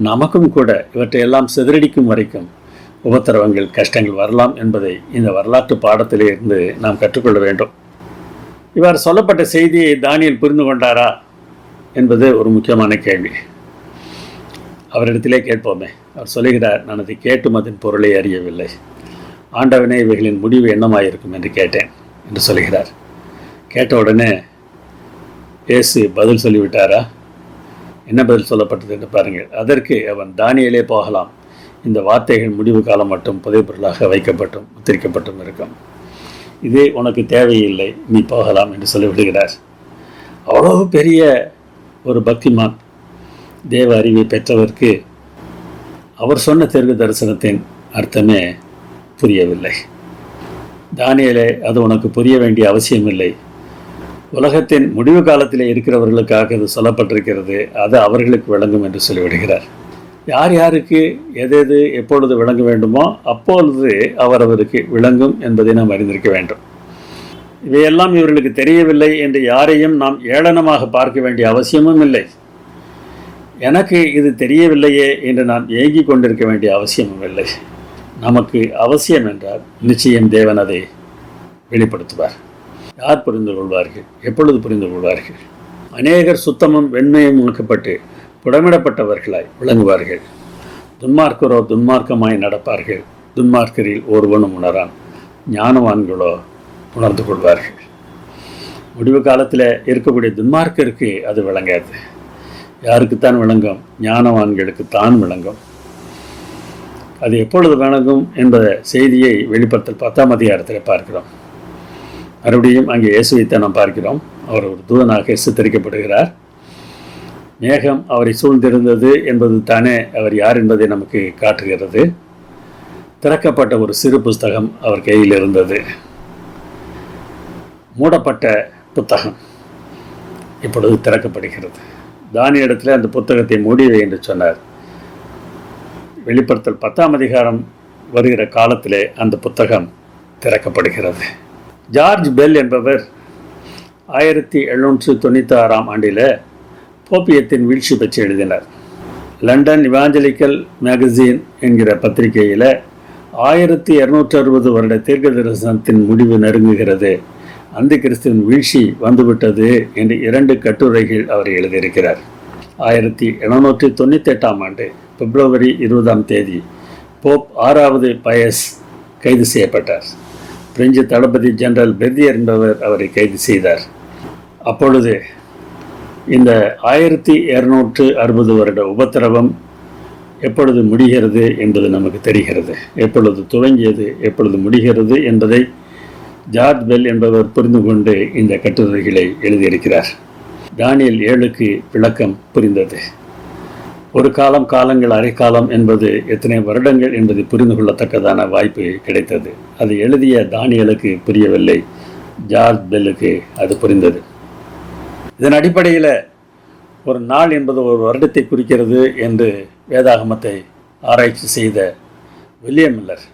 நமக்கும் கூட இவற்றையெல்லாம் சிதறடிக்கும் வரைக்கும் உபத்திரவங்கள், கஷ்டங்கள் வரலாம் என்பதை இந்த வரலாற்று பாடத்திலே இருந்து நாம் கற்றுக்கொள்ள வேண்டும். இவ்வாறு சொல்லப்பட்ட செய்தியை தானியேல் புரிந்து கொண்டாரா என்பது ஒரு முக்கியமான கேள்வி. அவரிடத்திலே கேட்போமே. அவர் சொல்லுகிறார், நான் அதை கேட்டும் அதன் பொருளை அறியவில்லை. ஆண்டவனே, இவைகளின் முடிவு என்னமாயிருக்கும் என்று கேட்டேன் என்று சொல்கிறார். கேட்ட உடனே இயேசு பதில் சொல்லிவிட்டாரா? என்ன பதில் சொல்லப்பட்டது என்று பாருங்கள். அதற்கு அவன், தானியேலே போகலாம், இந்த வார்த்தைகள் முடிவு காலம் மட்டும் புதைபொருளாக வைக்கப்பட்டும் உத்தரிக்கப்பட்டும் இருக்கும். இதே உனக்கு தேவையில்லை, நீ போகலாம் என்று சொல்லிவிடுகிறார். அவ்வளவு பெரிய ஒரு பக்திமான், தேவ அறிவை பெற்றவருக்கு அவர் சொன்ன தீர்க்க தரிசனத்தின் அர்த்தமே புரியவில்லை. தானியேலே, அது உனக்கு புரிய வேண்டிய அவசியமில்லை. உலகத்தின் முடிவு காலத்திலே இருக்கிறவர்களுக்காக இது சொல்லப்பட்டிருக்கிறது, அது அவர்களுக்கு விளங்கும் என்று சொல்லிவிடுகிறார். யார் யாருக்கு எது எப்பொழுது விளங்க வேண்டுமோ அப்பொழுது அவரவருக்கு விளங்கும் என்பதை நாம் அறிந்திருக்க வேண்டும். இவையெல்லாம் இவர்களுக்கு தெரியவில்லை என்று யாரையும் நாம் ஏளனமாக பார்க்க வேண்டிய அவசியமும் இல்லை. எனக்கு இது தெரியவில்லையே என்று நாம் ஏங்கிக் கொண்டிருக்க வேண்டிய அவசியமும் இல்லை. நமக்கு அவசியம் என்றால் நிச்சயம் தேவன் அதை வெளிப்படுத்துவார். யார் புரிந்து கொள்வார்கள்? எப்பொழுது புரிந்து கொள்வார்கள்? அநேகர் சுத்தமும் வெண்மையும் ஆக்கப்பட்டு புடமிடப்பட்டவர்களாய் விளங்குவார்கள். துன்மார்க்கரோ துன்மார்க்கமாய் நடப்பார்கள். துன்மார்க்கரில் ஒருவனும் உணரான், ஞானவான்களோ உணர்ந்து கொள்வார்கள். முடிவு காலத்தில் இருக்கக்கூடிய துன்மார்க்கருக்கு அது விளங்காது. யாருக்குத்தான் விளங்கும்? ஞானவான்களுக்கு தான் விளங்கும். அது எப்பொழுது விளங்கும் என்பத செய்தியை வெளிப்படுத்தல் 10ஆம் அதிகாரத்தில் பார்க்கிறோம். மறுபடியும் அங்கே இயேசுவைத்தான் நாம் பார்க்கிறோம். அவர் ஒரு தூதனாக சித்தரிக்கப்படுகிறார். மேகம் அவரை சூழ்ந்திருந்தது என்பது தானே அவர் யார் என்பதை நமக்கு காட்டுகிறது. திறக்கப்பட்ட ஒரு சிறு புஸ்தகம் அவர் கையில் இருந்தது. மூடப்பட்ட புத்தகம் இப்பொழுது திறக்கப்படுகிறது. தானியேலிடத்தில் அந்த புத்தகத்தை மூடிவை என்று சொன்னார். வெளிப்படுத்தல் 10ஆம் அதிகாரம் வருகிற காலத்திலே அந்த புத்தகம் திறக்கப்படுகிறது. ஜார்ஜ் பெல் என்பவர் 1796ஆம் ஆண்டில் போப்பியத்தின் வீழ்ச்சி பற்றி எழுதினார். லண்டன் இவாஞ்சலிக்கல் மேகசின் என்கிற பத்திரிகையில் 1260 வருட தீர்க்க தரிசனத்தின் முடிவு நெருங்குகிறது, அந்த கிறிஸ்துவின் வீழ்ச்சி வந்துவிட்டது என்று 2 கட்டுரைகள் அவர் எழுதியிருக்கிறார். 1798 ஆண்டு பிப்ரவரி 20 போப் 6வது பயஸ் கைது செய்யப்பட்டார். பிரெஞ்சு தளபதி ஜெனரல் பெர்தியர் என்பவர் அவரை கைது செய்தார். அப்பொழுது இந்த 1260 வருட உபத்திரவம் எப்பொழுது முடிகிறது என்பது நமக்கு தெரிகிறது. எப்பொழுது துவங்கியது, எப்பொழுது முடிகிறது என்பதை ஜார்ஜ் பெல் என்பவர் புரிந்து கொண்டு இந்த கட்டுரைகளை எழுதியிருக்கிறார். தானியேல் 7க்கு விளக்கம் புரிந்தது. ஒரு காலம், காலங்கள், அரைக்காலம் என்பது எத்தனை வருடங்கள் என்பதை புரிந்து கொள்ளத்தக்கதான வாய்ப்பு கிடைத்தது. அது எழுதிய தானியேலுக்கு புரியவில்லை, ஜார்ஜ் பெல்லுக்கு அது புரிந்தது. இதன் அடிப்படையில் ஒரு நாள் என்பது ஒரு வருடத்தை குறிக்கிறது என்று வேதாகமத்தை ஆராய்ச்சி செய்த வில்லியம் மில்லர்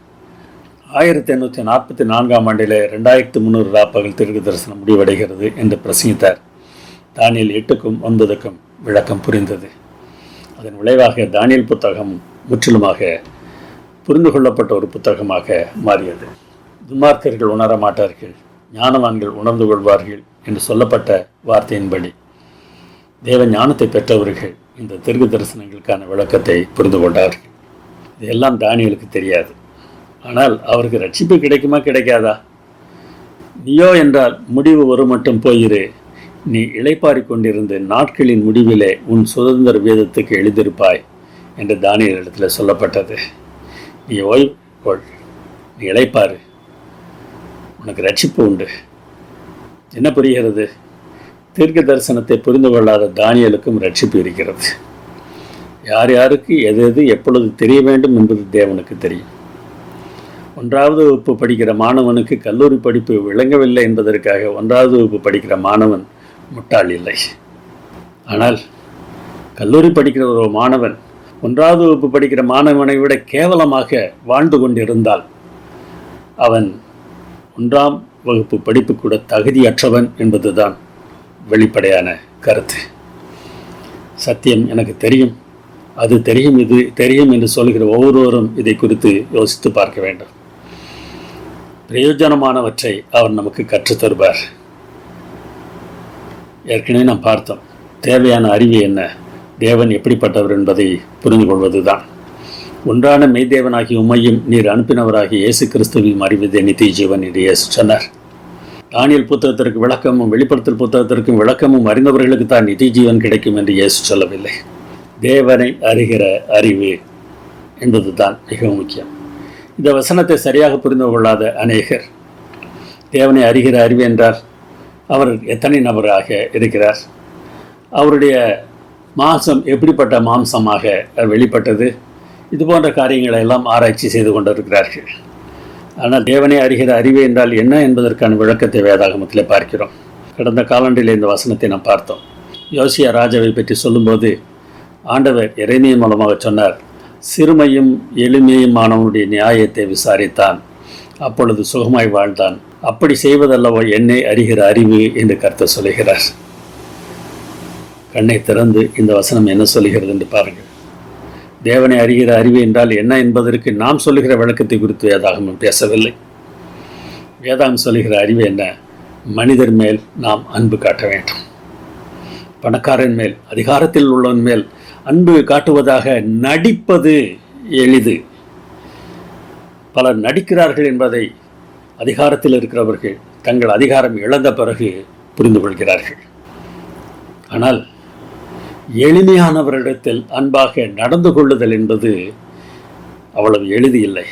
1844 ஆண்டிலே 2300 ராப்பகல் தீர்க்க தரிசனம் முடிவடைகிறது என்று பிரசங்கித்தார். தானியேல் 8க்கும் 9க்கும் விளக்கம் புரிந்தது. அதன் விளைவாக தானியேல் புத்தகம் முற்றிலுமாக புரிந்து கொள்ளப்பட்ட ஒரு புத்தகமாக மாறியது. துன்மார்க்கர்கள் உணர மாட்டார்கள், ஞானவான்கள் உணர்ந்து கொள்வார்கள் என்று சொல்லப்பட்ட வார்த்தையின்படி தேவ ஞானத்தை பெற்றவர்கள் இந்த தீர்க்க தரிசனங்களுக்கான விளக்கத்தை புரிந்து கொண்டார்கள். இதெல்லாம் தானியேலுக்கு தெரியாது. ஆனால் அவருக்கு ரட்சிப்பு கிடைக்குமா கிடைக்காதா? நீயோ என்றால் முடிவு ஒரு மட்டும் போயிரு, நீ இளைப்பாறிக் கொண்டிருந்த நாட்களின் முடிவிலே உன் சுதந்திர வேதத்துக்கு எழுதியிருப்பாய் என்று தானியேல் இடத்துல சொல்லப்பட்டது. நீ ஓய்வு கொள், நீ இளைப்பாறு, உனக்கு ரட்சிப்பு உண்டு. என்ன புரிகிறது? தீர்க்க தரிசனத்தை புரிந்து கொள்ளாத தானியேலுக்கும் ரட்சிப்பு இருக்கிறது. யார் யாருக்கு எது எது எப்பொழுது தெரிய வேண்டும் என்பது தேவனுக்கு தெரியும். 1வது வகுப்பு படிக்கிற மாணவனுக்கு கல்லூரி படிப்பு விளங்கவில்லை என்பதற்காக 1வது வகுப்பு படிக்கிற மாணவன் முட்டாள் இல்லை. ஆனால் கல்லூரி படிக்கிற ஒரு மாணவன் 1வது வகுப்பு படிக்கிற மாணவனை விட கேவலமாக வாழ்ந்து கொண்டிருந்தால் அவன் 1ஆம் வகுப்பு படிப்பு கூட தகுதியற்றவன் என்பதுதான் வெளிப்படையான கருத்து. சத்தியம் எனக்கு தெரியும், அது தெரியும், இது தெரியும் என்று சொல்கிற ஒவ்வொருவரும் இதை குறித்து யோசித்து பார்க்க வேண்டும். பிரயோஜனமானவற்றை அவர் நமக்கு கற்றுத்தருவார். ஏற்கனவே நாம் பார்த்தோம், தேவையான அறிவு என்ன, தேவன் எப்படிப்பட்டவர் என்பதை புரிந்து கொள்வதுதான். ஒன்றான மெய்தேவனாகி உம்மையும் நீர் அனுப்பினவராகி இயேசு கிறிஸ்துவையும் அறிவதே நித்திய ஜீவன் என்று இயேசு சொன்னார். தானியேல் புத்தகத்திற்கு விளக்கமும் வெளிப்படுத்தல் புத்தகத்திற்கும் விளக்கமும் அறிந்தவர்களுக்கு தான் நித்திய ஜீவன் கிடைக்கும் என்று இயேசு சொல்லவில்லை. தேவனை அறிகிற அறிவு என்பது தான் மிகவும் முக்கியம். இந்த வசனத்தை சரியாக புரிந்து கொள்ளாத அநேகர் தேவனை அறிகிற அறிவு என்றால் அவர் எத்தனை நபராக இருக்கிறார், அவருடைய மாம்சம் எப்படிப்பட்ட மாம்சமாக வெளிப்பட்டது, இது போன்ற காரியங்களை எல்லாம் ஆராய்ச்சி செய்து கொண்டிருக்கிறார்கள். ஆனால் தேவனை அறிகிற அறிவு என்றால் என்ன என்பதற்கான விளக்கத்தை வேதாகமத்தில் பார்க்கிறோம். கடந்த காலாண்டில் இந்த வசனத்தை நாம் பார்த்தோம். யோசியா ராஜாவை பற்றி சொல்லும்போது ஆண்டவர் எரேமியா மூலமாக சொன்னார், சிறுமையும் எளிமையுமானவனுடைய நியாயத்தை விசாரித்தான், அப்பொழுது சுகமாய் வாழ்ந்தான், அப்படி செய்வதல்லவோ என்னை அறிகிற அறிவு என்று கர்த்தர் சொல்லுகிறார். கண்ணை திறந்து இந்த வசனம் என்ன சொல்லுகிறது என்று பாருங்கள். தேவனை அறிகிற அறிவு என்றால் என்ன என்பதற்கு நாம் சொல்லுகிற விளக்கத்தை குறித்து வேதாகமம் பேசவில்லை. வேதாகம் சொல்லுகிற அறிவு என்ன? மனிதர் மேல் நாம் அன்பு காட்ட வேண்டும். பணக்காரன் மேல், அதிகாரத்தில் உள்ளவன் மேல் அன்பு காட்டுவதாக நடிப்பது எளிது. பலர் நடிக்கிறார்கள் என்பதை அதிகாரத்தில் இருக்கிறவர்கள் தங்கள் அதிகாரம் இழந்த பிறகு புரிந்து கொள்கிறார்கள். ஆனால் எளிமையானவரிடத்தில் அன்பாக நடந்து கொள்ளுதல் என்பது அவ்வளவு எளிது இல்லை.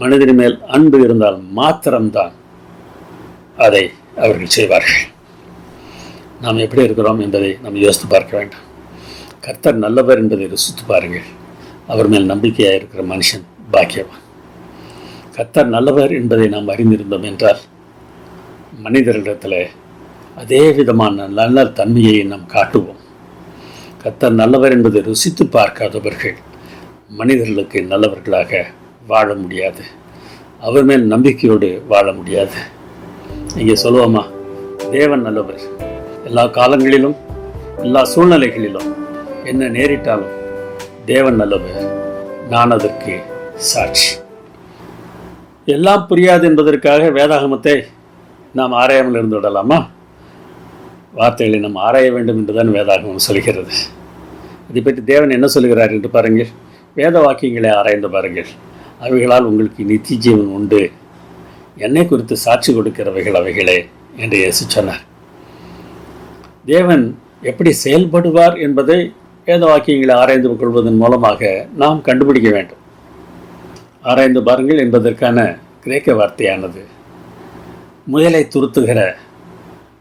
மனிதன் மேல் அன்பு இருந்தால் மாத்திரம்தான் அதை அவர்கள் செய்வார்கள். நாம் எப்படி இருக்கிறோம் என்பதை நாம் யோசித்து பார்க்க வேண்டும். கர்த்தர் நல்லவர் என்பதை ருசித்து பாருங்கள். அவர் மேல் நம்பிக்கையாக இருக்கிற மனுஷன் பாக்கியவான். கர்த்தர் நல்லவர் என்பதை நாம் அறிந்திருந்தோம் என்றால் மனிதர்களிடத்தில் அதே விதமான நல்ல தன்மையை நாம் காட்டுவோம். கர்த்தர் நல்லவர் என்பதை ருசித்து பார்க்காதவர்கள் மனிதர்களுக்கு நல்லவர்களாக வாழ முடியாது. அவர் மேல் நம்பிக்கையோடு வாழ முடியாது. இங்கே சொல்லுவோமா, தேவன் நல்லவர், எல்லா காலங்களிலும் எல்லா சூழ்நிலைகளிலும் என்ன நேரிட்டாலும் தேவன் நல்லவர், நான் அதற்கு சாட்சி. எல்லாம் புரியாது என்பதற்காக வேதாகமத்தை நாம் ஆராயாமல் இருந்து விடலாமா? வார்த்தைகளை நாம் ஆராய வேண்டும் என்றுதான் வேதாகமம் சொல்கிறது. இதை பற்றி தேவன் என்ன சொல்கிறார் என்று பாருங்கள். வேத வாக்கியங்களை ஆராய்ந்து பாருங்கள். அவைகளால் உங்களுக்கு நித்திய ஜீவன் உண்டு. என்னை குறித்து சாட்சி கொடுக்கிறவைகள் அவைகளே என்று இயேசு சொன்னார். தேவன் எப்படி செயல்படுவார் என்பதை வேத வாக்கியங்களை ஆராய்ந்து கொள்வதன் மூலமாக நாம் கண்டுபிடிக்க வேண்டும். ஆராய்ந்து பாருங்கள் என்பதற்கான கிரேக்க வார்த்தையானது முயலை துரத்துகிற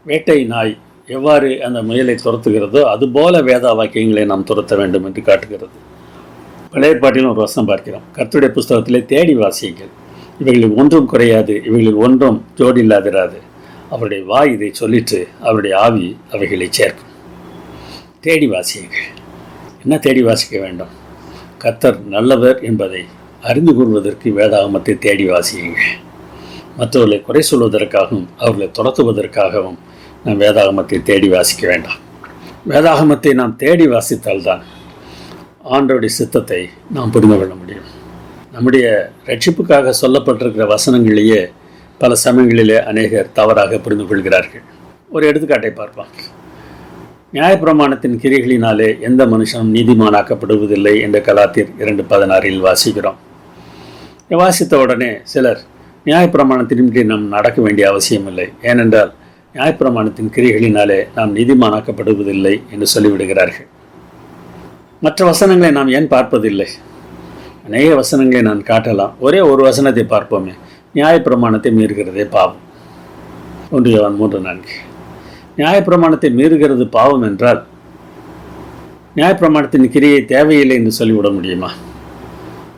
வேட்டை நாய் எவ்வாறு அந்த முயலை துரத்துகிறதோ அதுபோல வேத வாக்கியங்களை நாம் துரத்த வேண்டும் என்று காட்டுகிறது. பழைய ஏற்பாட்டிலும் ஒரு வசனம் பார்க்கிறோம். கர்த்தருடைய புஸ்தகத்திலே தேடி வாசியுங்கள், இவைகளில் ஒன்றும் குறையாது, இவைகளில் ஒன்றும் ஜோடி இல்லாதிராது. அவருடைய வாய் இதை சொல்லிட்டு அவருடைய ஆவி அவைகளை சேர்க்கும். தேடி வாசியுங்கள். என்ன தேடி வாசிக்க வேண்டும்? கர்த்தர் நல்லவர் என்பதை அறிந்து கொள்வதற்கு வேதாகமத்தை தேடி வாசியுங்கள். மற்றவர்களை குறை சொல்வதற்காகவும் அவர்களை துரத்துவதற்காகவும் நாம் வேதாகமத்தை தேடி வாசிக்க வேண்டாம். வேதாகமத்தை நாம் தேடி வாசித்தால்தான் ஆண்டவருடைய சித்தத்தை நாம் புரிந்து கொள்ள முடியும். நம்முடைய ரட்சிப்புக்காக சொல்லப்பட்டிருக்கிற வசனங்களிலேயே பல சமயங்களிலே அநேகர் தவறாக புரிந்து கொள்கிறார்கள். ஒரு எடுத்துக்காட்டை பார்ப்போம். நியாயப்பிரமாணத்தின் கிரிகளினாலே எந்த மனுஷனும் நீதிமானாக்கப்படுவதில்லை என்று கலாத்தியர் 2:16 வாசிக்கிறோம். வாசித்த உடனே சிலர் நியாயப்பிரமாணத்தின்படி நாம் நடக்க வேண்டிய அவசியமில்லை, ஏனென்றால் நியாயப்பிரமாணத்தின் கிரிகளினாலே நாம் நீதிமானாக்கப்படுவதில்லை என்று சொல்லிவிடுகிறார்கள். மற்ற வசனங்களை நாம் ஏன் பார்ப்பதில்லை? அநேக வசனங்களை நான் காட்டலாம். ஒரே ஒரு வசனத்தை பார்ப்போமே. நியாயப்பிரமாணத்தை மீறுகிறதே பாவம். 1 யோவான் 3:4. நியாயப்பிரமாணத்தை மீறுகிறது பாவம் என்றால் நியாயப்பிரமாணத்தின் கிரியை தேவையில்லை என்று சொல்லிவிட முடியுமா?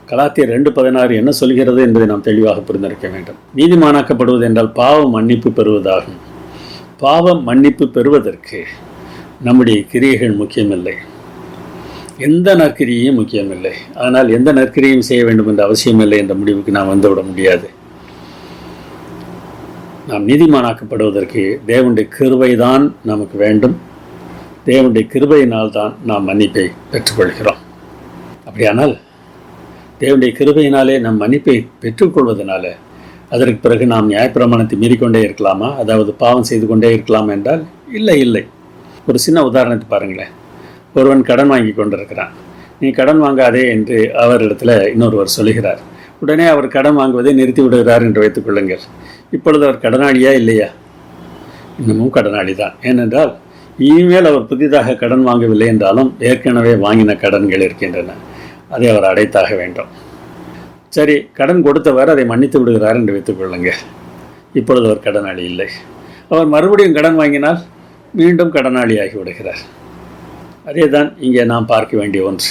கலாத்தியர் 2:16 என்ன சொல்கிறது என்பதை நாம் தெளிவாக புரிந்திருக்க வேண்டும். நீதிமானாக்கப்படுவது என்றால் பாவம் மன்னிப்பு பெறுவதாகும். பாவம் மன்னிப்பு பெறுவதற்கு நம்முடைய கிரியைகள் முக்கியமில்லை, எந்த நற்கிரியையும் முக்கியமில்லை. அதனால் எந்த நற்கிரியும் செய்ய வேண்டும் என்ற அவசியமில்லை என்ற முடிவுக்கு நாம் வந்துவிட முடியாது. நாம் நீதிமானாக்கப்படுவதற்கு தேவனுடைய கிருபைதான் நமக்கு வேண்டும். தேவனுடைய கிருபையினால் தான் நாம் மன்னிப்பை பெற்றுக்கொள்கிறோம். அப்படியானால் தேவனுடைய கிருபையினாலே நாம் மன்னிப்பை பெற்றுக்கொள்வதனால அதற்கு பிறகு நாம் நியாயப்பிரமாணத்தை மீறிக்கொண்டே இருக்கலாமா? அதாவது பாவம் செய்து கொண்டே இருக்கலாம் என்றால் இல்லை. ஒரு சின்ன உதாரணத்தை பாருங்களேன். ஒருவன் கடன் வாங்கி கொண்டிருக்கிறான். நீ கடன் வாங்காதே என்று அவரிடத்தில் இன்னொருவர் சொல்லுகிறார். உடனே அவர் கடன் வாங்குவதை நிறுத்தி விடுகிறார் என்று வைத்துக் கொள்ளுங்கள். இப்பொழுது அவர் கடனாளியா இல்லையா? இன்னமும் கடனாளி தான். ஏனென்றால் இனிமேல் அவர் புதிதாக கடன் வாங்கவில்லை என்றாலும் ஏற்கனவே வாங்கின கடன்கள் இருக்கின்றன. அதை அவர் அடைத்தாக வேண்டும். சரி, கடன் கொடுத்தவர் அதை மன்னித்து விடுகிறார் என்று வைத்துக் கொள்ளுங்கள். இப்பொழுது அவர் கடனாளி இல்லை. அவர் மறுபடியும் கடன் வாங்கினால் மீண்டும் கடனாளியாகி விடுகிறார். அதே தான் இங்கே நாம் பார்க்க வேண்டிய ஒன்று.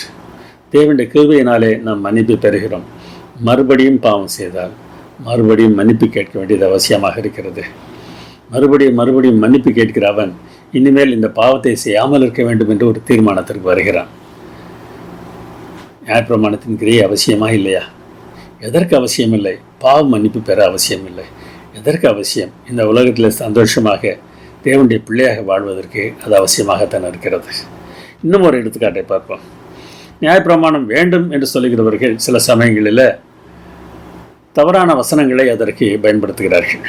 தேவனுடைய கிருபையினாலே நாம் மன்னிப்பு பெறுகிறோம். மறுபடியும் பாவம் செய்தால் மறுபடியும் மன்னிப்பு கேட்க வேண்டியது அவசியமாக இருக்கிறது. மறுபடியும் மன்னிப்பு கேட்கிற அவன் இனிமேல் இந்த பாவத்தை செய்யாமல் இருக்க வேண்டும் என்று ஒரு தீர்மானத்திற்கு வருகிறான். நியாயப்பிரமாணத்தின் கிரியை அவசியமா இல்லையா? எதற்கு அவசியமில்லை? பாவம் மன்னிப்பு பெற அவசியமில்லை. எதற்கு அவசியம்? இந்த உலகத்தில் சந்தோஷமாக தேவனுடைய பிள்ளையாக வாழ்வதற்கு அது அவசியமாகத்தான் இருக்கிறது. இன்னும் ஒரு எடுத்துக்காட்டை பார்ப்போம். நியாயப்பிரமாணம் வேண்டும் என்று சொல்லுகிறவர்கள் சில சமயங்களில் தவறான வசனங்களை அதற்கு பயன்படுத்துகிறார்கள்.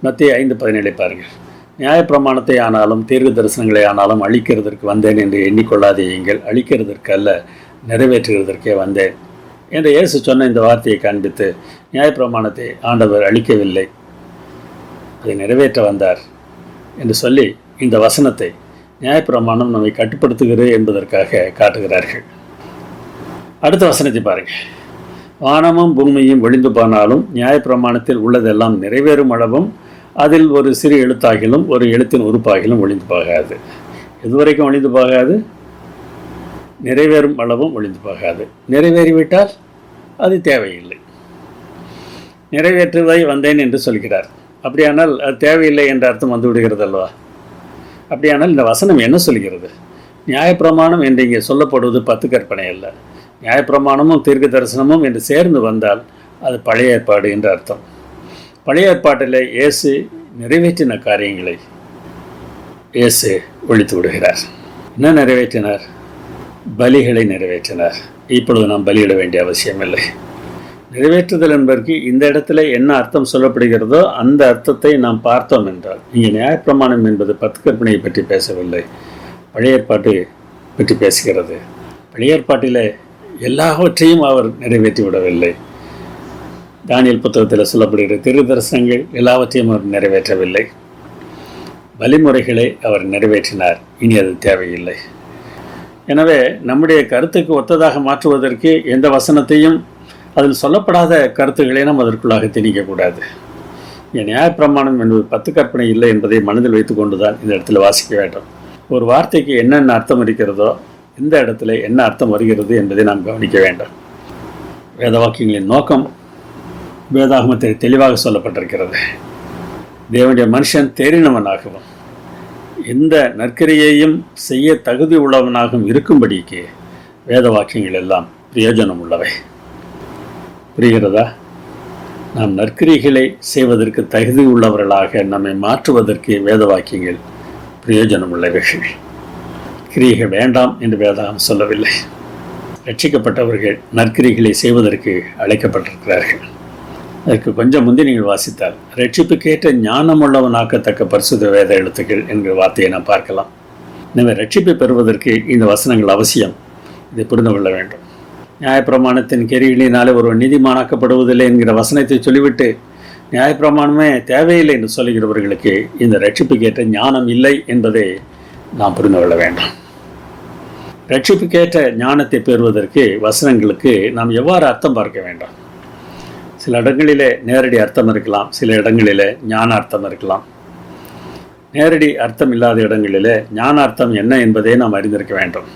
மத்திய 5:17 பாருங்கள். நியாயப்பிரமாணத்தை ஆனாலும் தீர்க்க தரிசனங்களை ஆனாலும் அழிக்கிறதற்கு வந்தேன் என்று எண்ணிக்கொள்ளாதீங்கள், அழிக்கிறதற்கு அல்ல நிறைவேற்றுகிறதற்கே வந்தேன் என்று இயேசு சொன்ன இந்த வார்த்தையை காண்பித்து நியாயப்பிரமாணத்தை ஆண்டவர் அழிக்கவில்லை, அதை நிறைவேற்ற வந்தார் என்று சொல்லி இந்த வசனத்தை நியாயப்பிரமாணம் நம்மை கட்டுப்படுத்துகிறது என்பதற்காக காட்டுகிறார்கள். அடுத்த வசனத்தை பாருங்கள். வானமும் பூமியும் ஒழிந்து போனாலும் நியாயப்பிரமாணத்தில் உள்ளதெல்லாம் நிறைவேறும் அளவும் அதில் ஒரு சிறு எழுத்தாகிலும் ஒரு எழுத்தின் உறுப்பாகிலும் ஒழிந்து போகாது. எதுவரைக்கும் ஒழிந்து போகாது? நிறைவேறும் அளவும் ஒழிந்து போகாது. நிறைவேறிவிட்டால் அது தேவையில்லை. நிறைவேற்றுவதை வந்தேன் என்று சொல்கிறார். அப்படியானால் அது தேவையில்லை என்ற அர்த்தம் வந்து விடுகிறது அல்லவா? அப்படியானால் இந்த வசனம் என்ன சொல்கிறது? நியாயப்பிரமாணம் என்று இங்கே சொல்லப்படுவது 10 கற்பனை அல்ல. நியாயப்பிரமாணமும் தீர்க்க தரிசனமும் என்று சேர்ந்து வந்தால் அது பழைய ஏற்பாடு என்று அர்த்தம். பழைய ஏற்பாட்டில் இயேசு நிறைவேற்றின காரியங்களை இயேசு ஒழித்து விடுகிறார். என்ன நிறைவேற்றினார்? பலிகளை நிறைவேற்றினார். இப்பொழுது நாம் பலியிட வேண்டிய அவசியமில்லை. நிறைவேற்றுதல் என்பதற்கு இந்த இடத்துல என்ன அர்த்தம் சொல்லப்படுகிறதோ அந்த அர்த்தத்தை நாம் பார்த்தோம் என்றால், இங்கே நியாயப்பிரமாணம் என்பது 10 கற்பனையை பற்றி பேசவில்லை, பழைய ஏற்பாட்டு பற்றி பேசுகிறது. பழைய ஏற்பாட்டில் எல்லாவற்றையும் அவர் நிறைவேற்றி விடவில்லை. தானியேல் புத்தகத்தில் சொல்லப்படுகிற தீர்க்கதரிசனங்கள் எல்லாவற்றையும் அவர் நிறைவேற்றவில்லை. வழிமுறைகளை அவர் நிறைவேற்றினார், இனி அது தேவையில்லை. எனவே நம்முடைய கருத்துக்கு ஒத்ததாக மாற்றுவதற்கு எந்த வசனத்தையும் அதில் சொல்லப்படாத கருத்துக்களை நாம் அதற்குள்ளாக திணிக்கக்கூடாது. என் நியாயப்பிரமாணம் என்பது 10 கற்பனை இல்லை என்பதை மனதில் வைத்து கொண்டு தான் இந்த இடத்துல வாசிக்க வேண்டும். ஒரு வார்த்தைக்கு என்னென்ன அர்த்தம் இருக்கிறதோ, இந்த இடத்துல என்ன அர்த்தம் வருகிறது என்பதை நாம் கவனிக்க வேண்டும். வேத வாக்கியங்களின் நோக்கம் வேதாகமத்தில் தெளிவாக சொல்லப்பட்டிருக்கிறது. தேவனுடைய மனுஷன் தேறினவனாகவும் எந்த நற்கிரியையும் செய்ய தகுதி உள்ளவனாகவும் இருக்கும்படிக்கு வேத வாக்கியங்கள் எல்லாம் பிரயோஜனம் உள்ளவை. புரிகிறதா? நாம் நற்கிரிகளை செய்வதற்கு தகுதி உள்ளவர்களாக நம்மை மாற்றுவதற்கு வேத வாக்கியங்கள் பிரயோஜனம் உள்ளவைகள். கிரியைகள் வேண்டாம் என்று வேதாகம் சொல்லவில்லை. ரட்சிக்கப்பட்டவர்கள் நற்கிரிகளை செய்வதற்கு அழைக்கப்பட்டிருக்கிறார்கள். அதற்கு கொஞ்சம் முந்தி நீங்கள் வாசித்தால், ரட்சிப்புக்கேற்ற ஞானமுள்ளவனாக்கத்தக்க பரிசுத்த வேத எழுத்துக்கள் என்கிற வார்த்தையை நாம் பார்க்கலாம். எனவே ரட்சிப்பை பெறுவதற்கு இந்த வசனங்கள் அவசியம். இதை புரிந்து கொள்ள வேண்டும். நியாயப்பிரமாணத்தின் கிரிகளினாலே ஒருவன் நீதிமானாக்கப்படுவதில்லை என்கிற வசனத்தை சொல்லிவிட்டு நியாயப்பிரமாணமே தேவையில்லை என்று சொல்லுகிறவர்களுக்கு இந்த ரட்சிப்புக்கேற்ற ஞானம் இல்லை என்பதை நாம் புரிந்து கொள்ள வேண்டும். ரட்சிப்புக்கேற்ற ஞானத்தை பெறுவதற்கு வசனங்களுக்கு நாம் எவ்வாறு அர்த்தம் பார்க்க வேண்டும்? சில இடங்களிலே நேரடி அர்த்தம் இருக்கலாம், சில இடங்களிலே ஞான அர்த்தம் இருக்கலாம். நேரடி அர்த்தம் இல்லாத இடங்களிலே ஞான அர்த்தம் என்ன என்பதை நாம் அறிந்திருக்க வேண்டும்.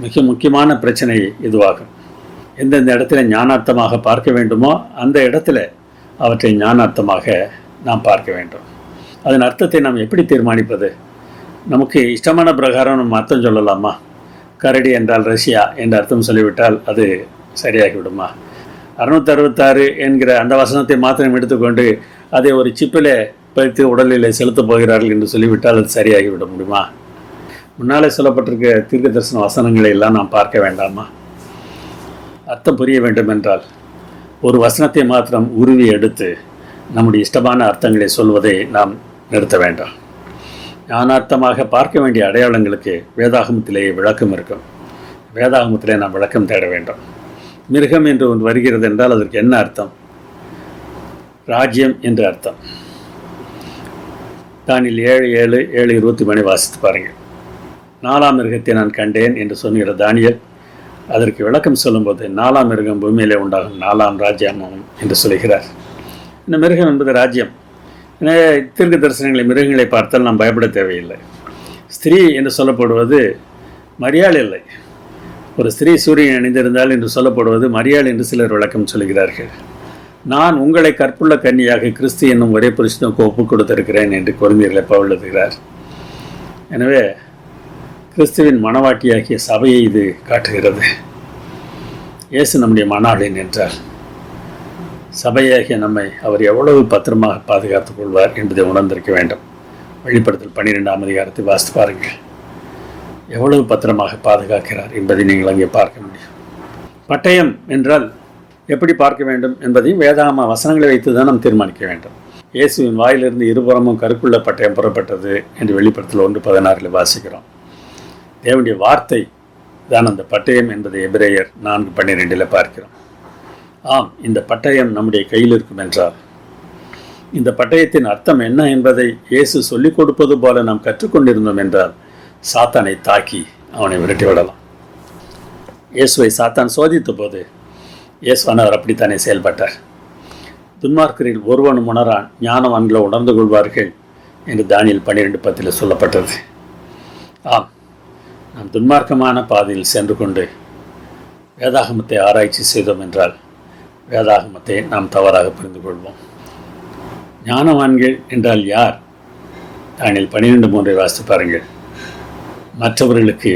மிக முக்கியமான பிரச்சனை இதுவாகும். எந்தெந்த இடத்துல ஞானார்த்தமாக பார்க்க வேண்டுமோ அந்த இடத்துல அவற்றை ஞானார்த்தமாக நாம் பார்க்க வேண்டும். அதன் அர்த்தத்தை நாம் எப்படி தீர்மானிப்பது? நமக்கு இஷ்டமான பிரகாரம் நம்ம அர்த்தம் சொல்லலாமா? கரடி என்றால் ரஷ்யா என்ற அர்த்தம் சொல்லிவிட்டால் அது சரியாகிவிடுமா? 666 என்கிற அந்த வசனத்தை மாத்திரம் எடுத்துக்கொண்டு அதை ஒரு சிப்பில் பறித்து உடலில் செலுத்தப் போகிறார்கள் என்று சொல்லிவிட்டால் அது சரியாகிவிட முடியுமா? முன்னாலே சொல்லப்பட்டிருக்க தீர்க்க தரிசன வசனங்களை எல்லாம் நாம் பார்க்க வேண்டாமா? அர்த்தம் புரிய வேண்டும் என்றால் ஒரு வசனத்தை மாத்திரம் உருவி எடுத்து நம்முடைய இஷ்டமான அர்த்தங்களை சொல்வதை நாம் நிறுத்த வேண்டாம். ஞானார்த்தமாக பார்க்க வேண்டிய அடையாளங்களுக்கு வேதாகமத்திலேயே விளக்கம் இருக்கும். வேதாகமத்திலே நாம் விளக்கம் தேட வேண்டும். மிருகம் என்று ஒன்று வருகிறது என்றால் அதற்கு என்ன அர்த்தம்? ராஜ்யம் என்று அர்த்தம். தானியேல் 7:7-7:20 வாசித்து பாருங்கள். 4ஆம் மிருகத்தை நான் கண்டேன் என்று சொல்லுகிற தானியேல் அதற்கு விளக்கம் சொல்லும்போது 4ஆம் மிருகம் பூமியிலே உண்டாகும் 4ஆம் ராஜ்யமும் என்று சொல்கிறார். இந்த மிருகம் என்பது ராஜ்யம். எனவே தீர்க்க தரிசனங்களை மிருகங்களை பார்த்தால் நாம் பயப்பட தேவையில்லை. ஸ்திரீ என்று சொல்லப்படுவது மரியாள் இல்லை. ஒரு ஸ்திரீ சூரியன் அணிந்திருந்தால் என்று சொல்லப்படுவது மரியாள் என்று சிலர் விளக்கம் சொல்கிறார்கள். நான் உங்களை கற்புள்ள கன்னியாக கிறிஸ்து என்னும் ஒரே புருஷனுக்கு ஒப்புக் கொடுத்திருக்கிறேன் என்று கொரிந்தியர்களை பவுல் எழுதுகிறார். எனவே கிறிஸ்துவின் மணவாட்டியாகிய சபையை இது காட்டுகிறது. இயேசு நம்முடைய மணாளன் என்றார். சபையாகிய நம்மை அவர் எவ்வளவு பத்திரமாக பாதுகாத்துக் கொள்வார் என்பதை உணர்ந்திருக்க வேண்டும். வெளிப்படுத்தல் 12ஆம் அதிகாரத்தை வாசித்து பாருங்கள். எவ்வளவு பத்திரமாக பாதுகாக்கிறார் என்பதை நீங்கள் அங்கே பார்க்க முடியும். பட்டயம் என்றால் எப்படி பார்க்க வேண்டும் என்பதையும் வேதாகம வசனங்களை வைத்து தான் நாம் தீர்மானிக்க வேண்டும். இயேசுவின் வாயிலிருந்து இருபுறமும் கருக்குள்ள பட்டயம் புறப்பட்டது என்று வெளிப்படுத்தல் 1:16 வாசிக்கிறோம். தேவனுடைய வார்த்தை தான் அந்த பட்டயம் என்பதை எபிரேயர் 4:12 பார்க்கிறோம். ஆம், இந்த பட்டயம் நம்முடைய கையில் இருக்கும் என்றால் இந்த பட்டயத்தின் அர்த்தம் என்ன என்பதை இயேசு சொல்லிக் கொடுப்பது போல நாம் கற்றுக்கொண்டிருந்தோம் என்றால் சாத்தானை தாக்கி அவனை விரட்டி விடலாம். இயேசுவை சாத்தான் சோதித்த போது இயேசுவானவர் அப்படித்தானே செயல்பட்டார். துன்மார்க்கரில் ஒருவனும் உணரான், ஞானவான்களை உணர்ந்து கொள்வார்கள் என்று தானியேல் 12:10 சொல்லப்பட்டது. ஆம், நாம் துன்மார்க்கமான பாதையில் சென்று கொண்டு வேதாகமத்தை ஆராய்ச்சி செய்தோம் என்றால் வேதாகமத்தை நாம் தவறாக புரிந்து கொள்வோம். ஞானவான்கள் என்றால் யார்? தானியேல் 12:3 வாசித்து பாருங்கள். மற்றவர்களுக்கு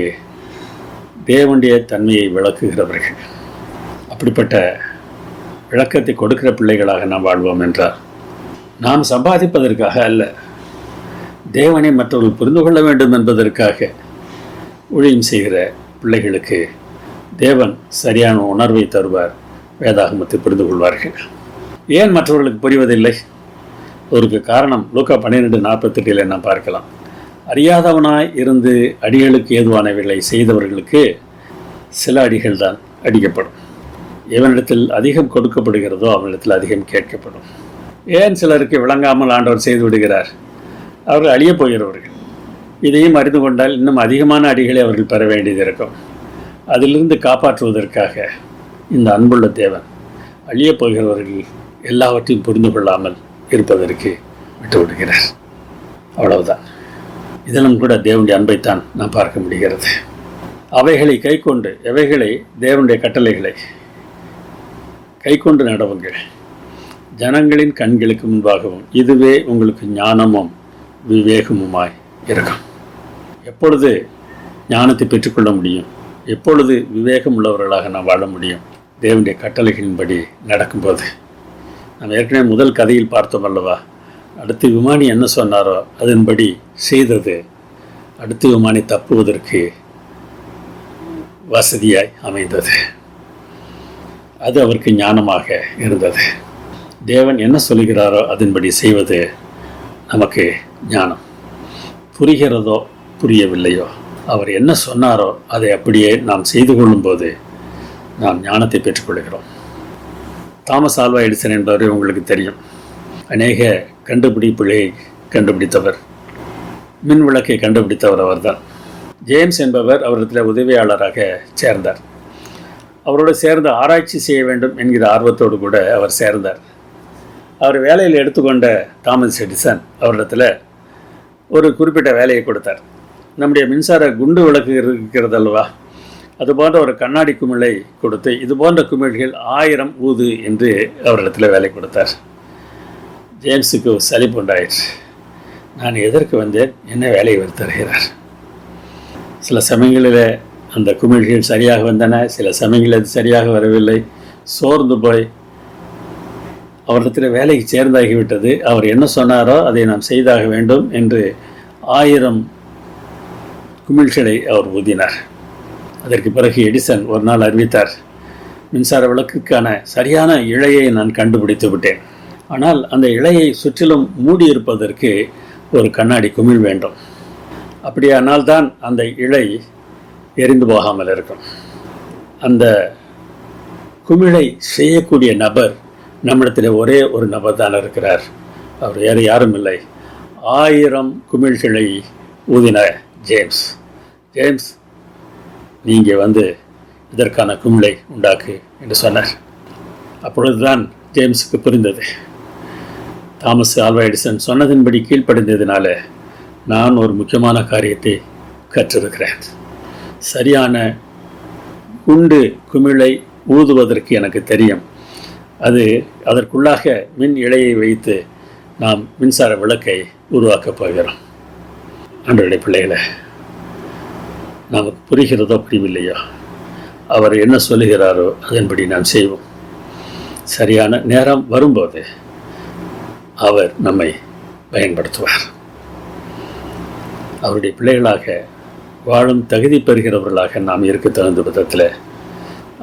தேவனுடைய தன்மையை விளக்குகிறவர்கள். அப்படிப்பட்ட விளக்கத்தை கொடுக்கிற பிள்ளைகளாக நாம் வாழ்வோம் என்றால் நாம் சம்பாதிப்பதற்காக அல்ல, தேவனை மற்றவர்கள் புரிந்து கொள்ள வேண்டும் என்பதற்காக ஊழியம் செய்கிற பிள்ளைகளுக்கு தேவன் சரியான உணர்வை தருவார், வேதாகமத்தை புரிந்து கொள்வார்கள். ஏன் மற்றவர்களுக்கு புரிவதில்லை? ஒரு காரணம் லூக்கா 12:48 நாம் பார்க்கலாம். அறியாதவனாய் இருந்து அடிகளுக்கு ஏதுவானவைகளை செய்தவர்களுக்கு சில அடிகள் தான் அடிக்கப்படும். எவனிடத்தில் அதிகம் கொடுக்கப்படுகிறதோ அவனிடத்தில் அதிகம் கேட்கப்படும். ஏன் சிலருக்கு விளங்காமல் ஆண்டவர் செய்து விடுகிறார்? அவர்கள் அழியப் போகிறவர்கள். இதையும் அறிந்து கொண்டால் இன்னும் அதிகமான அடிகளை அவர்கள் பெற வேண்டியது இருக்கும். அதிலிருந்து காப்பாற்றுவதற்காக இந்த அன்புள்ள தேவன் அழியப் போகிறவர்கள் எல்லாவற்றையும் புரிந்து கொள்ளாமல் இருப்பதற்கு விட்டு விடுகிறார். அவ்வளவுதான். இதிலும் கூட தேவனுடைய அன்பைத்தான் நாம் பார்க்க முடிகிறது. அவைகளை கை கொண்டு, எவைகளை? தேவனுடைய கட்டளைகளை கை கொண்டு நடவுங்கள், ஜனங்களின் கண்களுக்கு முன்பாகவும். இதுவே உங்களுக்கு ஞானமும் விவேகமுமாய் இருக்கும். எப்பொழுது ஞானத்தை பெற்றுக்கொள்ள முடியும்? எப்பொழுது விவேகம் உள்ளவர்களாக நாம் வாழ முடியும்? தேவனுடைய கட்டளைகளின்படி நடக்கும்போது. நாம் ஏற்கனவே முதல் கதையில் பார்த்தோம் அல்லவா? அடுத்த விமானி என்ன சொன்னாரோ அதன்படி செய்தது அடுத்த விமானி தப்புவதற்கு வசதியாய் அமைந்தது. அது அவருக்கு ஞானமாக இருந்தது. தேவன் என்ன சொல்கிறாரோ அதன்படி செய்வது நமக்கு ஞானம். புரிகிறதோ புரியவில்லையோ, அவர் என்ன சொன்னாரோ அதை அப்படியே நாம் செய்து கொள்ளும்போது நாம் ஞானத்தை பெற்றுக்கொள்கிறோம். தாமஸ் ஆல்வா எடிசன் என்பவரை உங்களுக்கு தெரியும். அநேக கண்டுபிடிப்புகளை கண்டுபிடித்தவர், மின் விளக்கை கண்டுபிடித்தவர் அவர்தான். ஜேம்ஸ் என்பவர் அவரிடத்தில் உதவியாளராக சேர்ந்தார். அவரோடு சேர்ந்து ஆராய்ச்சி செய்ய வேண்டும் என்கிற ஆர்வத்தோடு கூட அவர் சேர்ந்தார். அவர் வேலையில் எடுத்துக்கொண்ட தாமஸ் எடிசன் அவரிடத்தில் ஒரு குறிப்பிட்ட வேலையை கொடுத்தார். நம்முடைய மின்சார குண்டு விளக்கு இருக்கிறது அல்லவா, அது போன்ற ஒரு கண்ணாடி குமிழை கொடுத்து இது போன்ற குமிழ்கள் 1000 ஊது என்று அவரிடத்தில் வேலை கொடுத்தார். ஜேம்ஸுக்கு சலிப்பு உண்டாயிற்று. நான் எதற்கு வந்தேன், என்ன வேலையை அவர் தருகிறார்? சில சமயங்களில் அந்த குமிழ்கள் சரியாக வந்தன, சில சமயங்களில் அது சரியாக வரவில்லை. சோர்ந்து போய் அவரிடத்தில் வேலைக்கு சேர்ந்தாகிவிட்டது. அவர் என்ன சொன்னாரோ அதை நாம் செய்தாக வேண்டும் என்று 1000 குமிழ்களை அவர் ஊதினார். அதற்கு பிறகு எடிசன் ஒரு நாள் அறிவித்தார், மின்சார விளக்குக்கான சரியான இழையை நான் கண்டுபிடித்து விட்டேன். ஆனால் அந்த இழையை சுற்றிலும் மூடியிருப்பதற்கு ஒரு கண்ணாடி குமிழ் வேண்டும். அப்படியானால் தான் அந்த இழை எரிந்து போகாமல் இருக்கும். அந்த குமிழை செய்யக்கூடிய நபர் நம்மிடத்தில் ஒரே ஒரு நபர் தான் இருக்கிறார். அவர் வேறு யாரும் இல்லை. 1000 குமிழ்களை ஊதின ஜேம்ஸ். ஜேம்ஸ், நீங்கள் வந்து இதற்கான குமிழை உண்டாக்கு என்று சொன்னார். அப்பொழுதுதான் ஜேம்ஸுக்கு புரிந்தது, தாமஸ் ஆல்வா எடிசன் சொன்னதின்படி கீழ்ப்படிந்ததினால நான் ஒரு முக்கியமான காரியத்தை கற்றிருக்கிறேன். சரியான குண்டு குமிழை ஊதுவதற்கு எனக்கு தெரியும். அதற்குள்ளாக மின் இழையை வைத்து நாம் மின்சார விளக்கை உருவாக்கப் போகிறோம். அன்றைய பிள்ளைகளை நமக்கு புரிகிறதோ புரியவில்லையோ, அவர் என்ன சொல்லுகிறாரோ அதன்படி நாம் செய்வோம். சரியான நேரம் வரும்போது அவர் நம்மை பயன்படுத்துவார். அவருடைய பிள்ளைகளாக வாழும் தகுதி பெறுகிறவர்களாக நாம் இருக்க தகுந்த விதத்தில்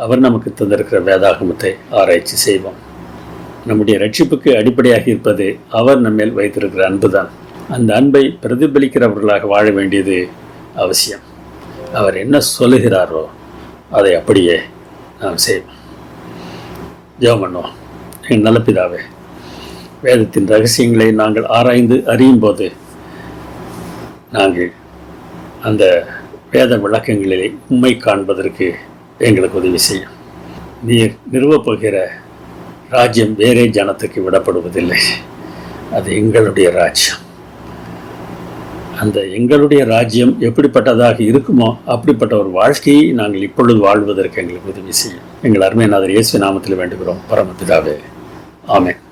அவர் நமக்கு தந்திருக்கிற வேதாகமத்தை ஆராய்ச்சி செய்வோம். நம்முடைய ரட்சிப்புக்கு அடிப்படையாக இருப்பது அவர் நம்மேல் வைத்திருக்கிற அன்பு தான். அந்த அன்பை பிரதிபலிக்கிறவர்களாக வாழ வேண்டியது அவசியம். அவர் என்ன சொல்லுகிறாரோ அதை அப்படியே நாம் செய்வோம். ஜெபம் பண்ணுவோம். என் நல்ல பிதாவே, வேதத்தின் ரகசியங்களை நாங்கள் ஆராய்ந்து அறியும் போது நாங்கள் அந்த வேத விளக்கங்களிலே உண்மை காண்பதற்கு எங்களுக்கு உதவி செய்யும். நீர் நிறுவப்போகிற ராஜ்யம் வேறே ஜனத்துக்கு விடப்படுவதில்லை. அது எங்களுடைய ராஜ்யம். அந்த எங்களுடைய ராஜ்யம் எப்படிப்பட்டதாக இருக்குமோ அப்படிப்பட்ட ஒரு வாழ்க்கையை நாங்கள் இப்பொழுது வாழ்வதற்கு எங்களுக்கு உதவி செய்யும். எங்கள் அருமையானவர் இயேசு நாமத்தில் வேண்டுகிறோம் பரமபிதாவே. ஆமென்.